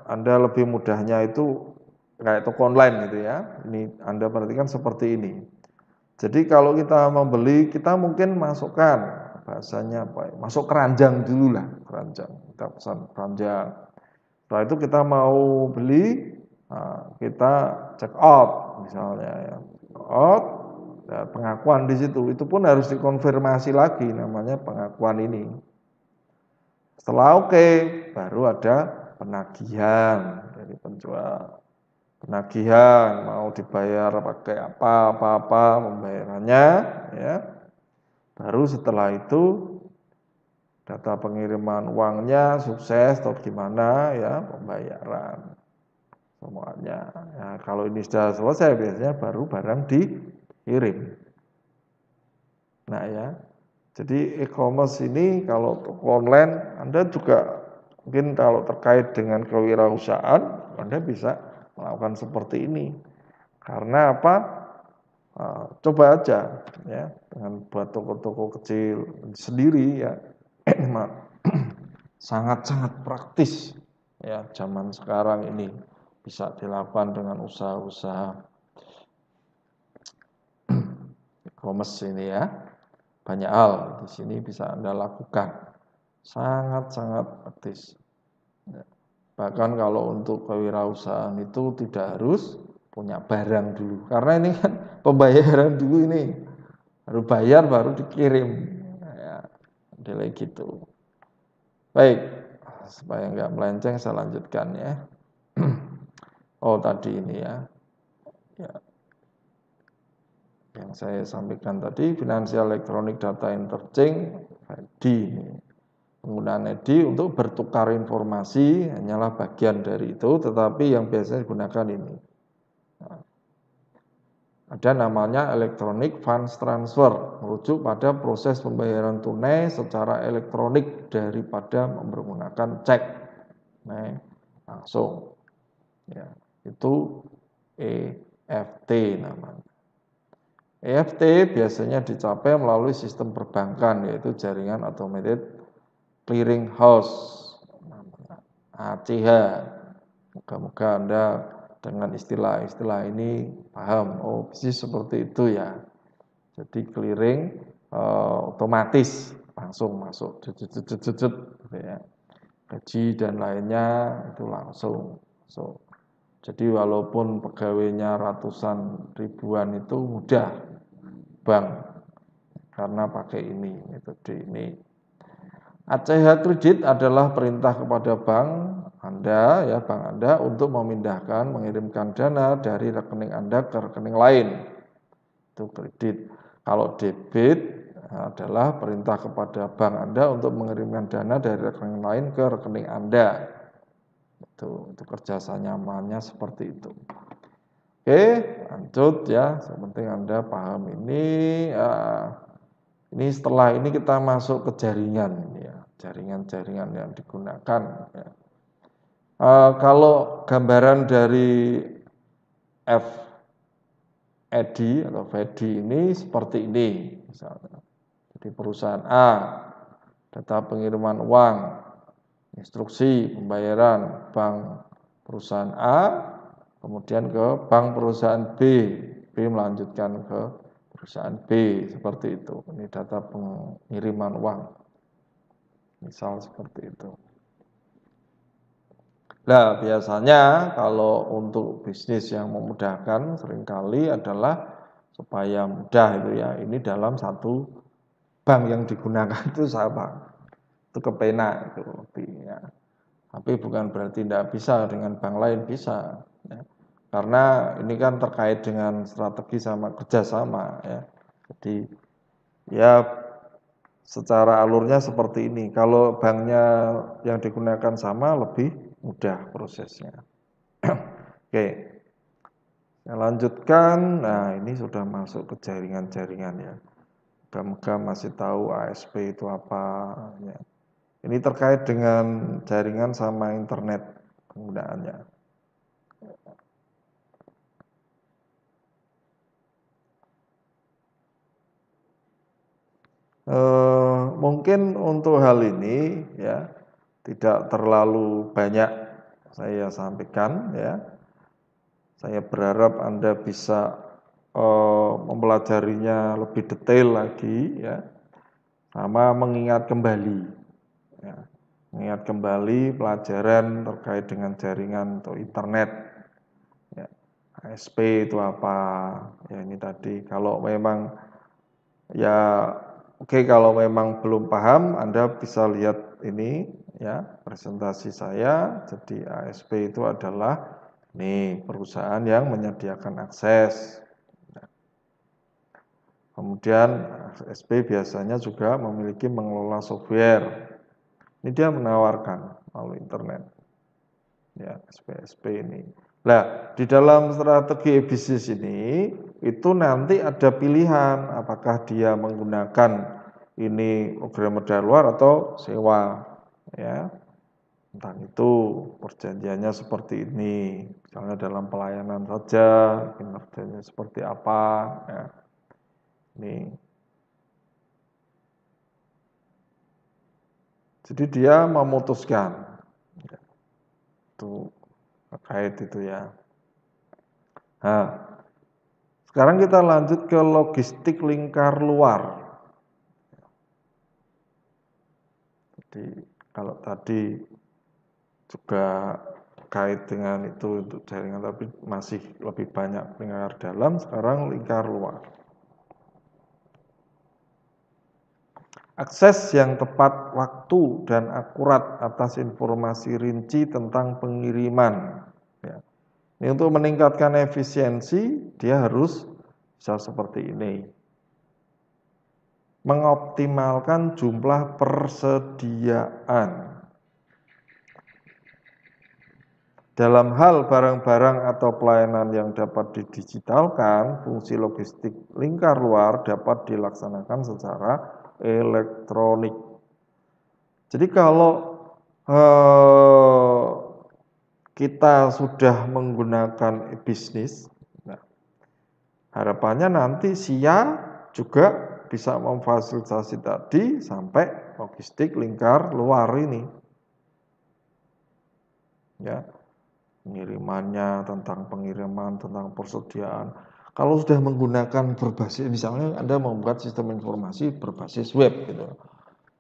Anda lebih mudahnya itu kayak toko online gitu ya. Ini Anda perhatikan seperti ini. Jadi kalau kita membeli, kita mungkin masukkan bahasanya apa? Masuk keranjang dulu lah, keranjang. Kita pesan keranjang. Setelah itu kita mau beli, kita check out misalnya ya. Out, pengakuan di situ. Itu pun harus dikonfirmasi lagi namanya pengakuan ini. Setelah oke, baru ada penagihan dari penjual. Penagihan mau dibayar pakai apa pembayarannya ya. Baru setelah itu data pengiriman uangnya sukses atau gimana ya, pembayaran semuanya. Nah, kalau ini sudah selesai biasanya baru barang dikirim. Nah ya. Jadi e-commerce ini kalau online Anda juga mungkin kalau terkait dengan kewirausahaan Anda bisa melakukan seperti ini. Karena apa? Coba aja ya dengan buat toko-toko kecil sendiri ya. Sangat-sangat praktis ya zaman sekarang ini bisa dilakukan dengan usaha-usaha e-commerce ini ya. Banyak hal di sini bisa Anda lakukan. Sangat-sangat praktis. Ya. Bahkan kalau untuk kewirausahaan itu tidak harus punya barang dulu. Karena ini kan pembayaran dulu ini. Baru bayar baru dikirim. Ya, delay gitu. Baik, supaya nggak melenceng saya lanjutkan ya. Oh tadi ini ya. Ya. Yang saya sampaikan tadi, Financial Electronic Data Interchange, FEDI. Penggunaan EDI untuk bertukar informasi hanyalah bagian dari itu, tetapi yang biasanya digunakan ini. Nah, Ada namanya electronic funds transfer, merujuk pada proses pembayaran tunai secara elektronik daripada menggunakan cek. Nah, langsung. Ya, itu EFT namanya. EFT biasanya dicapai melalui sistem perbankan, yaitu jaringan automated clearing house, ACH. Moga-moga Anda dengan istilah-istilah ini paham. Oh, bisnis seperti itu ya. Jadi clearing otomatis langsung masuk, gitu ya. Gaji dan lainnya itu langsung. Jadi walaupun pegawainya ratusan ribuan itu mudah bank karena pakai ini metode ini. ACH kredit adalah perintah kepada bank Anda untuk memindahkan, mengirimkan dana dari rekening Anda ke rekening lain. Itu kredit. Kalau debit adalah perintah kepada bank Anda untuk mengirimkan dana dari rekening lain ke rekening Anda. Itu kerja nyamannya seperti itu. Oke, lanjut ya. Yang penting Anda paham ini. Ini setelah ini kita masuk ke jaringan ya, jaringan-jaringan yang digunakan. Ya. Kalau gambaran dari FED atau FED ini seperti ini, misalnya. Jadi perusahaan A, data pengiriman uang, instruksi pembayaran bank perusahaan A, kemudian ke bank perusahaan B melanjutkan ke perusahaan B, seperti itu. Ini data pengiriman uang, misal seperti itu. Nah, biasanya kalau untuk bisnis yang memudahkan seringkali adalah supaya mudah itu ya, ini dalam satu bank yang digunakan itu sama, itu kepenak itu lebih ya. Tapi bukan berarti tidak bisa dengan bank lain, bisa ya. Karena ini kan terkait dengan strategi sama kerjasama ya. Jadi ya secara alurnya seperti ini. Kalau banknya yang digunakan sama lebih mudah prosesnya. Oke, saya lanjutkan. Nah, ini sudah masuk ke jaringan-jaringan ya. Moga-moga masih tahu ASP itu apa ya. Ini terkait dengan jaringan sama internet penggunaannya. Mungkin untuk hal ini ya tidak terlalu banyak saya sampaikan ya. Saya berharap Anda bisa mempelajarinya lebih detail lagi ya, sama mengingat kembali ya. Mengingat kembali pelajaran terkait dengan jaringan atau internet ya. ASP itu apa ya, ini tadi kalau memang ya oke, kalau memang belum paham Anda bisa lihat ini ya presentasi saya. Jadi ASP itu adalah ini perusahaan yang menyediakan akses. Kemudian ASP biasanya juga memiliki mengelola software. Ini dia menawarkan melalui internet. Ya, SP ini. Nah, di dalam strategi bisnis ini itu nanti ada pilihan apakah dia menggunakan ini program modal luar atau sewa ya. Entah itu perjanjiannya seperti ini, misalnya dalam pelayanan saja, kinerjanya seperti apa ya. Ini. Jadi dia memutuskan itu terkait itu ya. Nah, sekarang kita lanjut ke logistik lingkar luar. Jadi kalau tadi juga terkait dengan itu untuk jaringan, tapi masih lebih banyak lingkar dalam, sekarang lingkar luar. Akses yang tepat waktu dan akurat atas informasi rinci tentang pengiriman. Ya. Ini untuk meningkatkan efisiensi, dia harus bisa seperti ini. Mengoptimalkan jumlah persediaan. Dalam hal barang-barang atau pelayanan yang dapat didigitalkan, fungsi logistik lingkar luar dapat dilaksanakan secara elektronik. Jadi kalau kita sudah menggunakan e-bisnis, nah, harapannya nanti SIA juga bisa memfasilitasi tadi sampai logistik lingkar luar ini. Ya, pengirimannya, tentang pengiriman, tentang persediaan. Kalau sudah menggunakan berbasis, misalnya Anda membuat sistem informasi berbasis web gitu.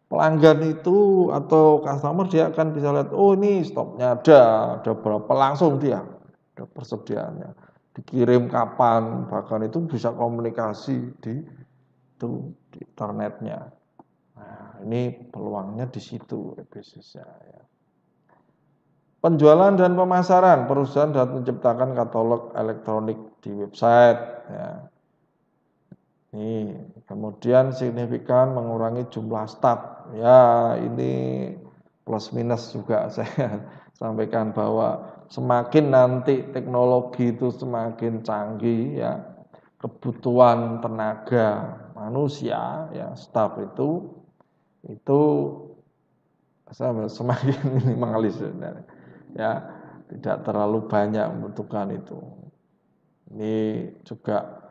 Pelanggan itu atau customer dia akan bisa lihat, oh ini stoknya ada berapa, langsung dia ada persediaannya. Dikirim kapan, bahkan itu bisa komunikasi di internetnya. Nah, ini peluangnya di situ bisnisnya ya. Penjualan dan pemasaran, perusahaan dapat menciptakan katalog elektronik di website. Ya. Ini kemudian signifikan mengurangi jumlah staf. Ya, ini plus minus juga saya sampaikan bahwa semakin nanti teknologi itu semakin canggih, ya, kebutuhan tenaga manusia, ya, staf itu semakin minimalis. Ya, tidak terlalu banyak membutuhkan itu. Ini juga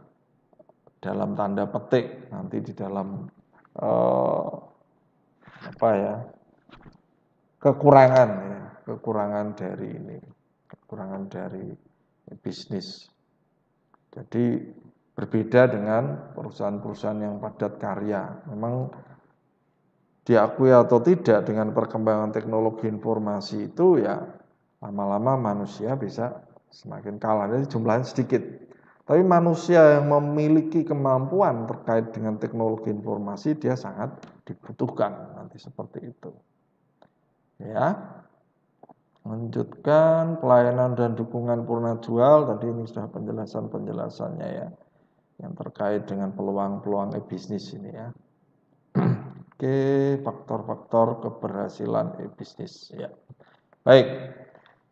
dalam tanda petik nanti di dalam kekurangan dari bisnis. Jadi berbeda dengan perusahaan-perusahaan yang padat karya. Memang diakui atau tidak dengan perkembangan teknologi informasi itu ya lama-lama manusia bisa semakin kalah, jadi jumlahnya sedikit. Tapi manusia yang memiliki kemampuan terkait dengan teknologi informasi dia sangat dibutuhkan nanti seperti itu. Ya, lanjutkan pelayanan dan dukungan purna jual. Tadi ini sudah penjelasannya ya, yang terkait dengan peluang-peluang e-bisnis ini ya. Oke, faktor-faktor keberhasilan e-bisnis ya. Baik.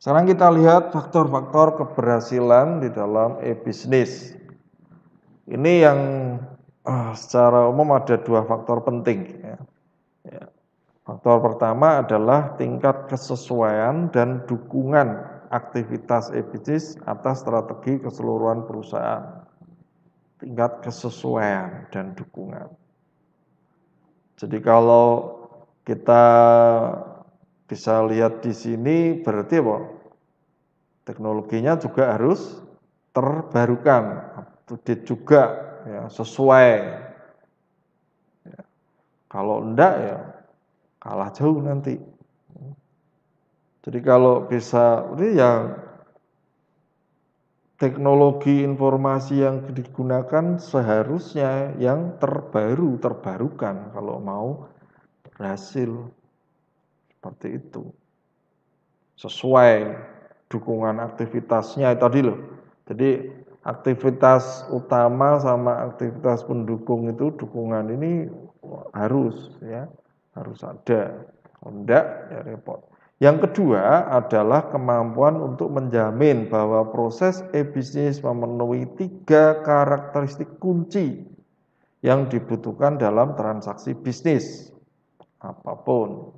Sekarang kita lihat faktor-faktor keberhasilan di dalam e-bisnis. Ini yang secara umum ada dua faktor penting. Ya. Faktor pertama adalah tingkat kesesuaian dan dukungan aktivitas e-bisnis atas strategi keseluruhan perusahaan. Tingkat kesesuaian dan dukungan. Jadi kalau kita bisa lihat di sini berarti apa? Teknologinya juga harus terbarukan, update juga, ya, sesuai. Ya. Kalau enggak ya kalah jauh nanti. Jadi kalau bisa, ini ya teknologi informasi yang digunakan seharusnya yang terbarukan kalau mau berhasil. Seperti itu. Sesuai dukungan aktivitasnya tadi loh. Jadi aktivitas utama sama aktivitas pendukung itu, dukungan ini harus ada. Enggak ya repot. Yang kedua adalah kemampuan untuk menjamin bahwa proses e-bisnis memenuhi 3 karakteristik kunci yang dibutuhkan dalam transaksi bisnis apapun.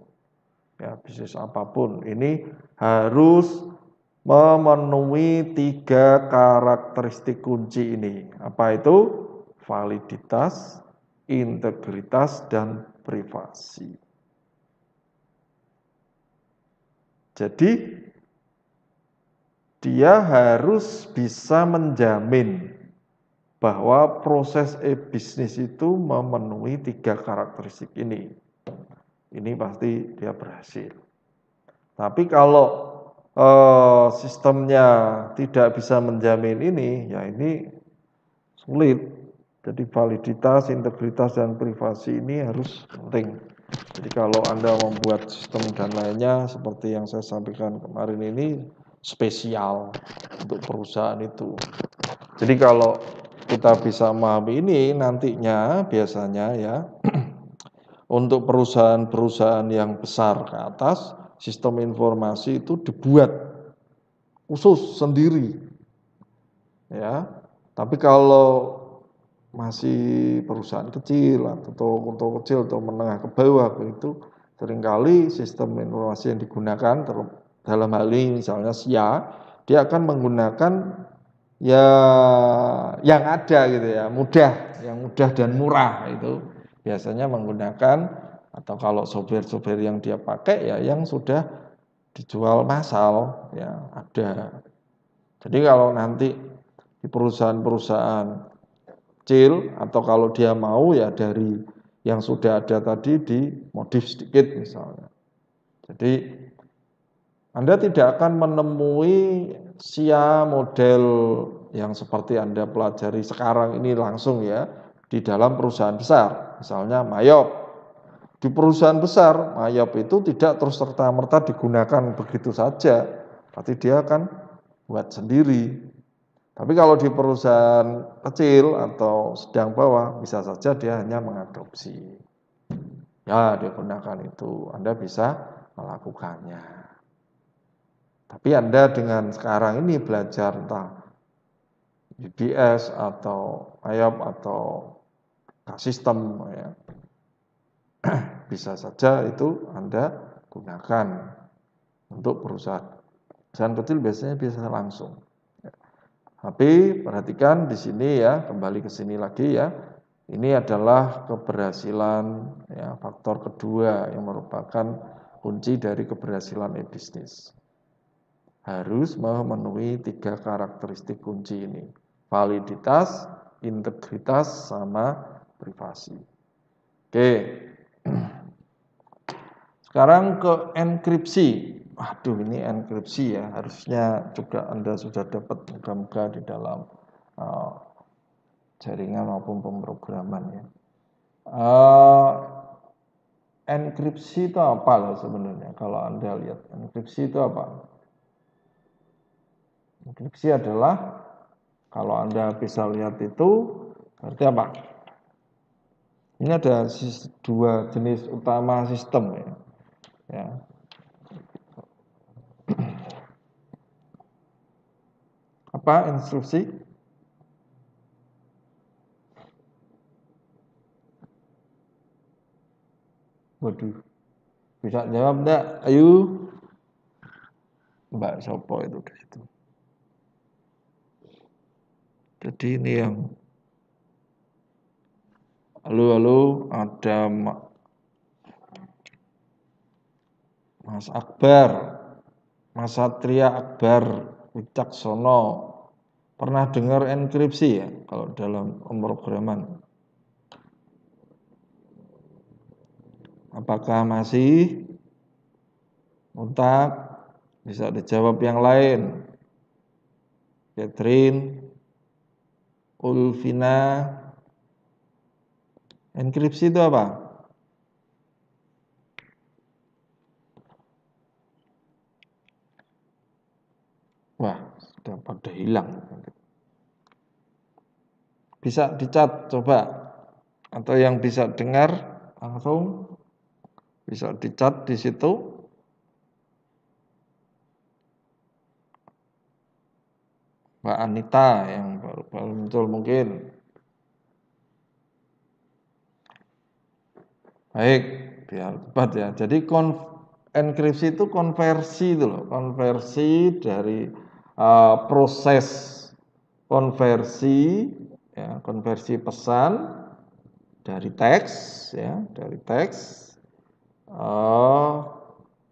Ya, bisnis apapun ini harus memenuhi 3 karakteristik kunci ini. Apa itu? Validitas, integritas, dan privasi. Jadi dia harus bisa menjamin bahwa proses e-bisnis itu memenuhi 3 karakteristik ini. Ini pasti dia berhasil. Tapi kalau sistemnya tidak bisa menjamin ini, ya ini sulit. Jadi validitas, integritas, dan privasi ini harus penting. Jadi kalau Anda membuat sistem dan lainnya seperti yang saya sampaikan kemarin ini spesial untuk perusahaan itu. Jadi kalau kita bisa memahami ini nantinya biasanya ya untuk perusahaan-perusahaan yang besar ke atas, sistem informasi itu dibuat khusus sendiri. Ya. Tapi kalau masih perusahaan kecil atau kecil atau menengah ke bawah itu seringkali sistem informasi yang digunakan dalam hal ini misalnya SIA, dia akan menggunakan ya yang ada gitu ya, yang mudah dan murah itu biasanya menggunakan, atau kalau software yang dia pakai ya yang sudah dijual massal ya ada. Jadi kalau nanti di perusahaan-perusahaan kecil atau kalau dia mau ya dari yang sudah ada tadi dimodif sedikit misalnya. Jadi Anda tidak akan menemui SIA model yang seperti Anda pelajari sekarang ini langsung ya di dalam perusahaan besar. Misalnya Mayop. Di perusahaan besar, Mayop itu tidak terus serta-merta digunakan begitu saja. Tapi dia akan buat sendiri. Tapi kalau di perusahaan kecil atau sedang bawah, bisa saja dia hanya mengadopsi. Ya, dia gunakan itu. Anda bisa melakukannya. Tapi Anda dengan sekarang ini belajar entah BBS atau IOP atau sistem, ya, bisa saja itu Anda gunakan untuk perusahaan kecil biasanya bisa langsung. Tapi perhatikan di sini ya, kembali ke sini lagi ya. Ini adalah keberhasilan ya, faktor kedua yang merupakan kunci dari keberhasilan e-bisnis. Harus memenuhi 3 karakteristik kunci ini. Validitas, integritas, sama privasi. Oke. Sekarang ke enkripsi. Aduh, ini enkripsi ya, harusnya juga Anda sudah dapat moga-moga di dalam jaringan maupun pemrograman ya. Enkripsi itu apa loh sebenarnya? Kalau Anda lihat enkripsi itu apa? Enkripsi adalah kalau Anda bisa lihat itu berarti apa? Ini ada 2 jenis utama sistem ya. Ya. Apa instruksi? Waduh, bisa jawab enggak? Ayo. Mbak Sopo itu di situ. Jadi ini yang halo ada Mas Akbar, Mas Satria Akbar Wicaksono. Pernah dengar enkripsi ya kalau dalam pemrograman? Apakah masih kontak? Bisa dijawab yang lain. Catherine, Ulvina. Enkripsi itu apa? Wah, sudah pada hilang. Bisa dicat coba. Atau yang bisa dengar langsung bisa dicat di situ. Mbak Anita yang baru muncul mungkin. Baik, biar cepat ya. Jadi enkripsi itu konversi itu loh, konversi dari proses konversi ya, konversi pesan dari teks ya, dari teks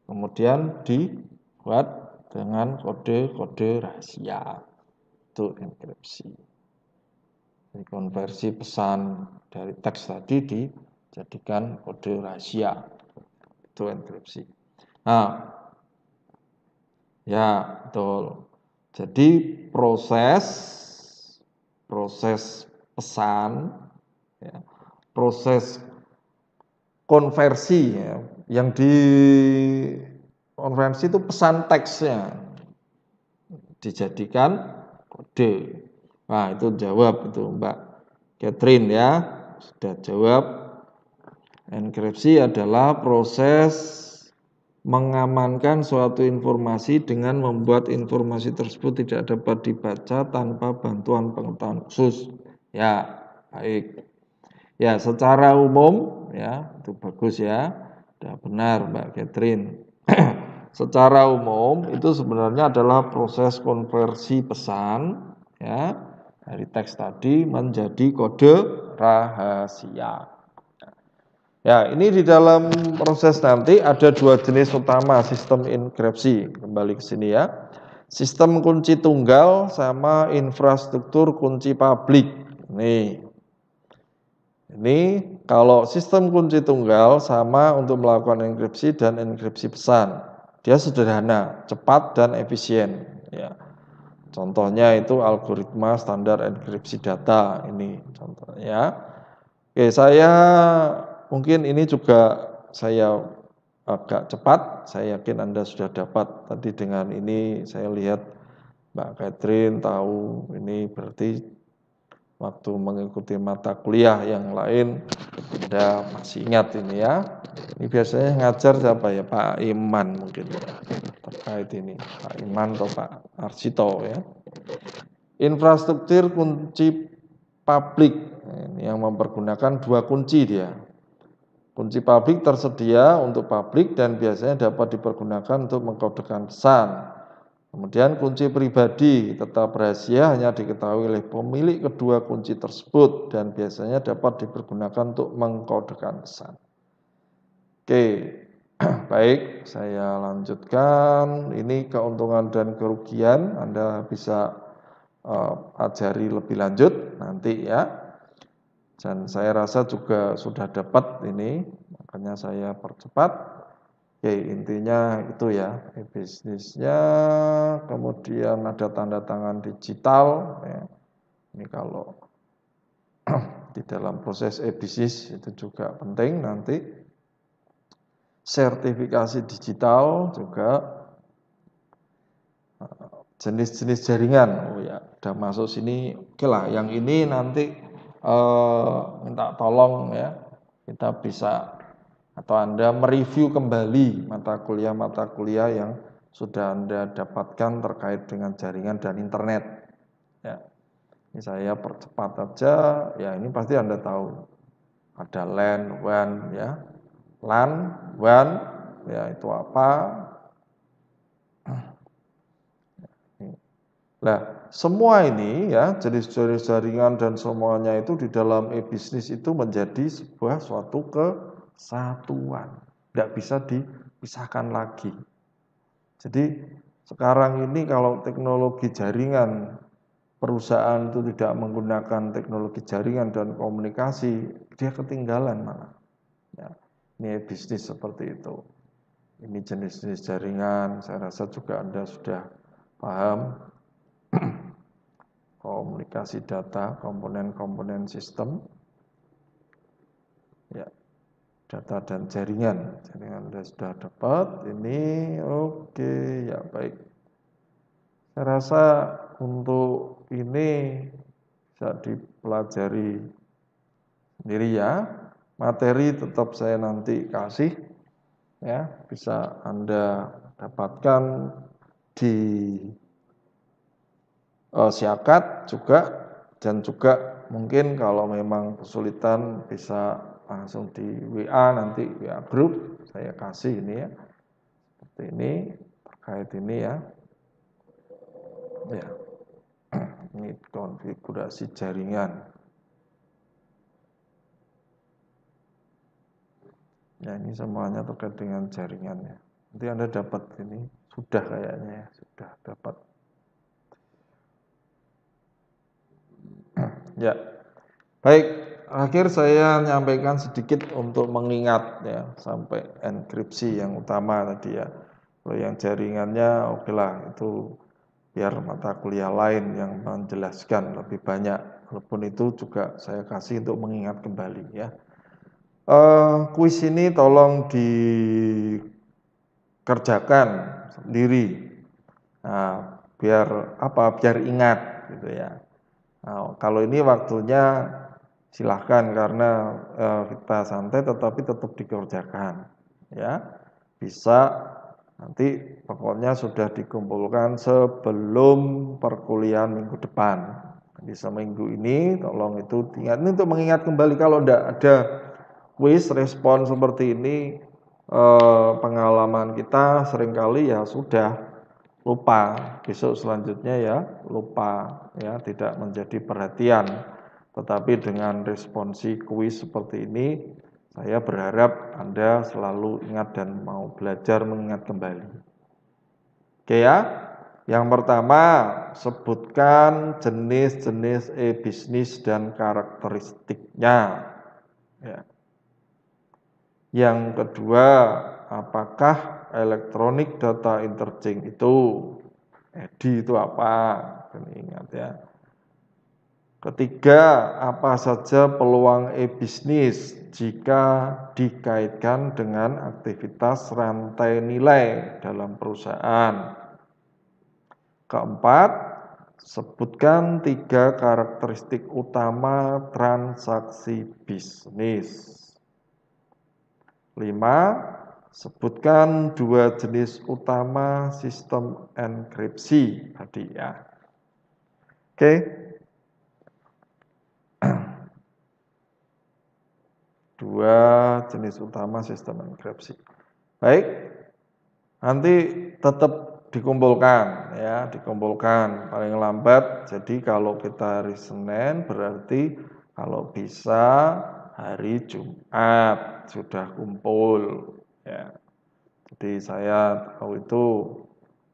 kemudian dibuat dengan kode-kode rahasia. Itu enkripsi. Jadi konversi pesan dari teks tadi dijadikan kode rahasia. Itu enkripsi. Nah, ya betul. Jadi proses pesan, ya, proses konversi ya, yang di konversi itu pesan teksnya dijadikan kode. Nah, itu jawab itu Mbak Catherine ya, sudah jawab. Enkripsi adalah proses mengamankan suatu informasi dengan membuat informasi tersebut tidak dapat dibaca tanpa bantuan pengetahuan khusus. Ya, baik. Ya, secara umum ya, itu bagus ya. Sudah benar Mbak Catherine. Secara umum itu sebenarnya adalah proses konversi pesan ya dari teks tadi menjadi kode rahasia. Ya, ini di dalam proses nanti ada dua jenis utama sistem enkripsi. Kembali ke sini ya. Sistem kunci tunggal sama infrastruktur kunci publik. Ini kalau sistem kunci tunggal sama untuk melakukan enkripsi dan enkripsi pesan. Dia sederhana, cepat dan efisien. Ya. Contohnya itu algoritma standar enkripsi data. Ini contohnya. Oke, saya mungkin ini juga saya agak cepat. Saya yakin Anda sudah dapat tadi dengan ini. Saya lihat Mbak Catherine tahu ini berarti waktu mengikuti mata kuliah yang lain Anda masih ingat ini ya. Ini biasanya ngajar siapa ya? Pak Iman mungkin ya. Terkait ini Pak Iman atau Pak Arsito ya. Infrastruktur kunci publik yang mempergunakan dua kunci dia. Kunci publik tersedia untuk publik dan biasanya dapat dipergunakan untuk mengkodekan pesan. Kemudian kunci pribadi tetap rahasia hanya diketahui oleh pemilik kedua kunci tersebut dan biasanya dapat dipergunakan untuk mengkodekan pesan. Oke, baik, saya lanjutkan. Ini keuntungan dan kerugian Anda bisa ajari lebih lanjut nanti ya. Dan saya rasa juga sudah dapat ini, makanya saya percepat. Oke, intinya itu ya, bisnisnya, kemudian ada tanda tangan digital. Ya. Ini kalau di dalam proses e-bisnis itu juga penting nanti. Sertifikasi digital juga, jenis-jenis jaringan. Oh ya, udah masuk sini. Oke lah, yang ini nanti minta tolong ya, kita bisa atau Anda mereview kembali mata kuliah yang sudah Anda dapatkan terkait dengan jaringan dan internet. Ya, ini saya percepat aja. Ya, ini pasti Anda tahu. Ada LAN, WAN, ya. LAN, WAN, ya itu apa? Nah, semua ini ya, jenis-jenis jaringan dan semuanya itu di dalam e-bisnis itu menjadi sebuah suatu kesatuan. Tidak bisa dipisahkan lagi. Jadi sekarang ini kalau teknologi jaringan, perusahaan itu tidak menggunakan teknologi jaringan dan komunikasi, dia ketinggalan malah. Ya, ini e-bisnis seperti itu. Ini jenis-jenis jaringan, saya rasa juga Anda sudah paham. Komunikasi data, komponen-komponen sistem, ya, data dan jaringan Anda sudah dapat. Ini oke, ya baik. Saya rasa untuk ini bisa dipelajari sendiri ya. Materi tetap saya nanti kasih, ya, bisa Anda dapatkan di Syakat juga, dan juga mungkin kalau memang kesulitan bisa langsung di WA, nanti WA grup saya kasih ini ya, seperti ini terkait ini ya. Ya, ini konfigurasi jaringan. Ya, ini semuanya terkait dengan jaringannya. Nanti Anda dapat ini, sudah kayaknya ya, sudah dapat. Ya, baik. Akhir saya menyampaikan sedikit untuk mengingat ya sampai enkripsi yang utama tadi ya. Kalau yang jaringannya oke lah itu biar mata kuliah lain yang menjelaskan lebih banyak. Walaupun itu juga saya kasih untuk mengingat kembali ya. Kuis ini tolong dikerjakan sendiri. Nah, biar apa? Biar ingat gitu ya. Nah, kalau ini waktunya silahkan karena kita santai tetapi tetap dikerjakan ya, bisa nanti pokoknya sudah dikumpulkan sebelum perkuliahan minggu depan. Jadi seminggu ini tolong itu ingat, ini untuk mengingat kembali kalau tidak ada kuis respon seperti ini, pengalaman kita seringkali ya sudah lupa, besok selanjutnya ya lupa, ya tidak menjadi perhatian. Tetapi dengan responsi kuis seperti ini, saya berharap Anda selalu ingat dan mau belajar mengingat kembali. Oke ya, yang pertama sebutkan jenis-jenis e-bisnis dan karakteristiknya. Ya. Yang kedua, apakah electronic data interchange itu? EDI itu apa? Ingat ya. Ketiga, apa saja peluang e-bisnis jika dikaitkan dengan aktivitas rantai nilai dalam perusahaan? Keempat, sebutkan 3 karakteristik utama transaksi bisnis. 5, sebutkan 2 jenis utama sistem enkripsi tadi ya. Oke. 2 jenis utama sistem enkripsi. Baik, nanti tetap dikumpulkan ya, dikumpulkan paling lambat. Jadi kalau kita hari Senin berarti kalau bisa hari Jumat sudah kumpul ya. Jadi saya tahu itu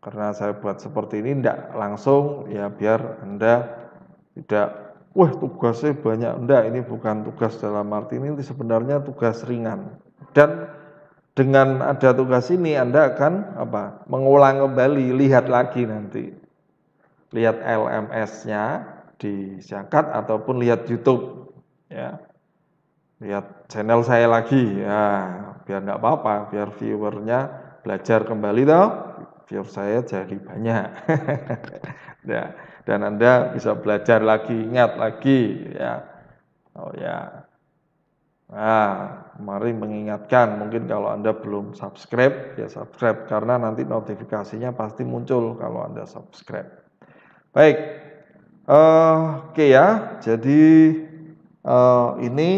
karena saya buat seperti ini tidak langsung ya, biar Anda tidak wah tugasnya banyak, enggak, ini bukan tugas dalam arti ini sebenarnya tugas ringan. Dan dengan ada tugas ini Anda akan mengulang kembali, lihat lagi nanti. Lihat LMS-nya di Siakat ataupun lihat YouTube ya. Lihat channel saya lagi ya, biar enggak apa-apa, biar viewernya belajar kembali toh. Viewer saya jadi banyak. Ya, dan Anda bisa belajar lagi, ingat lagi ya. Oh ya. Nah, mari mengingatkan, mungkin kalau Anda belum subscribe, ya subscribe karena nanti notifikasinya pasti muncul kalau Anda subscribe. Baik. Oke ya. Jadi ini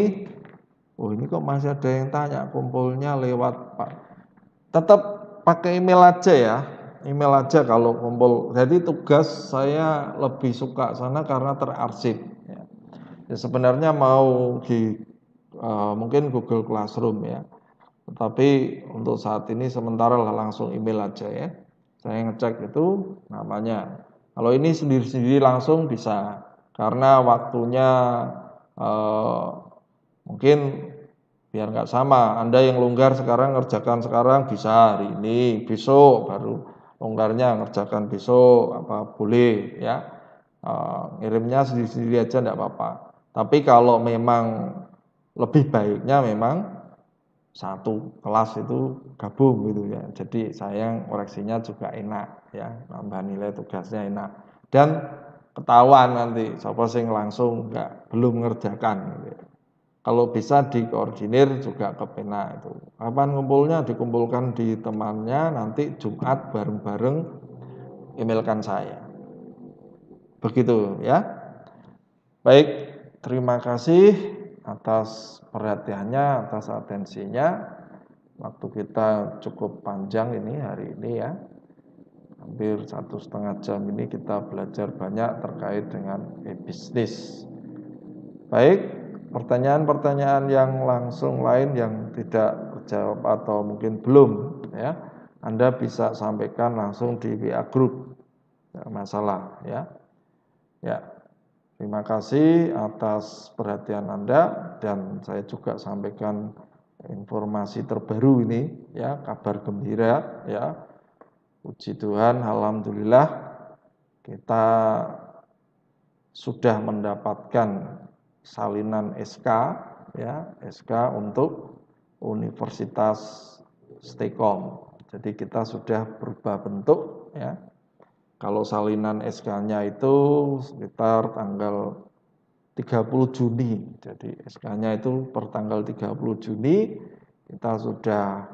kok masih ada yang tanya kumpulnya lewat Pak. Tetap pakai email aja ya. Email aja kalau kumpul. Jadi tugas saya lebih suka sana karena terarsip. Ya, sebenarnya mau di mungkin Google Classroom ya. Tetapi untuk saat ini sementara langsung email aja ya. Saya ngecek itu namanya. Kalau ini sendiri-sendiri langsung bisa. Karena waktunya mungkin biar nggak sama. Anda yang longgar sekarang ngerjakan sekarang bisa hari ini, besok baru longgarnya ngerjakan besok boleh ya. Ngirimnya sendiri-sendiri aja enggak apa-apa. Tapi kalau memang lebih baiknya memang satu kelas itu gabung gitu ya. Jadi saya koreksinya juga enak ya, nambah nilai tugasnya enak. Dan ketahuan nanti siapa sing langsung belum ngerjakan gitu. Kalau bisa dikoordinir juga kepenak itu. Kapan ngumpulnya? Dikumpulkan di temannya, nanti Jumat bareng-bareng emailkan saya. Begitu ya. Baik, terima kasih atas perhatiannya, atas atensinya. Waktu kita cukup panjang ini hari ini ya. Hampir 1,5 jam ini kita belajar banyak terkait dengan e-bisnis. Baik. Pertanyaan-pertanyaan yang langsung lain yang tidak terjawab atau mungkin belum ya, Anda bisa sampaikan langsung di WA group. Tidak masalah ya. Ya. Terima kasih atas perhatian Anda dan saya juga sampaikan informasi terbaru ini ya, kabar gembira ya. Puji Tuhan, alhamdulillah kita sudah mendapatkan salinan SK ya, SK untuk Universitas Stekom. Jadi kita sudah berubah bentuk ya. Kalau salinan SK-nya itu sekitar tanggal 30 Juni. Jadi SK-nya itu per tanggal 30 Juni kita sudah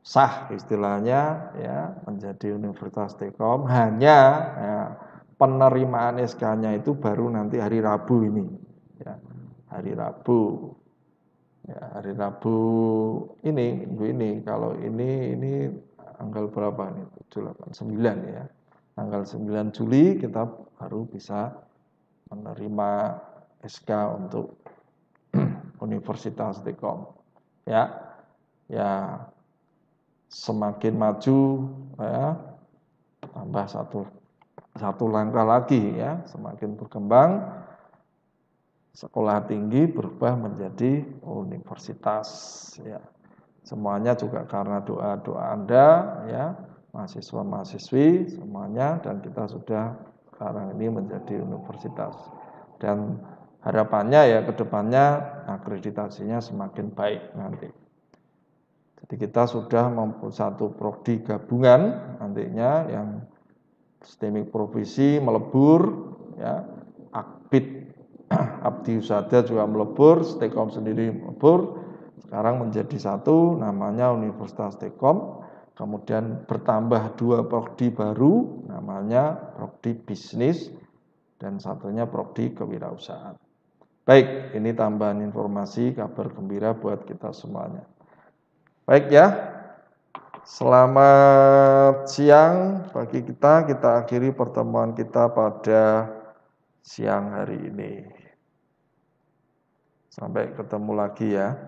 sah istilahnya ya menjadi Universitas Telkom, hanya ya, penerimaan SK-nya itu baru nanti hari Rabu ini ya, hari Rabu ya, hari Rabu ini minggu ini. Kalau ini tanggal berapa nih, 7, 8, 9 ya, tanggal 9 Juli kita baru bisa menerima SK untuk Universitas Telkom ya. Ya, semakin maju ya, tambah satu langkah lagi ya, semakin berkembang, sekolah tinggi berubah menjadi universitas ya. Semuanya juga karena doa-doa Anda ya, mahasiswa-mahasiswi semuanya, dan kita sudah sekarang ini menjadi universitas. Dan harapannya ya ke depannya akreditasinya semakin baik nanti. Jadi kita sudah mempunyai satu prodi gabungan nantinya yang sistemik provisi melebur ya, Akbid Abdi Usada juga melebur, Telkom sendiri melebur, sekarang menjadi satu namanya Universitas Telkom. Kemudian bertambah 2 prodi baru namanya prodi bisnis dan satunya prodi kewirausahaan. Baik, ini tambahan informasi kabar gembira buat kita semuanya. Baik ya, selamat siang bagi kita. Kita akhiri pertemuan kita pada siang hari ini. Sampai ketemu lagi ya.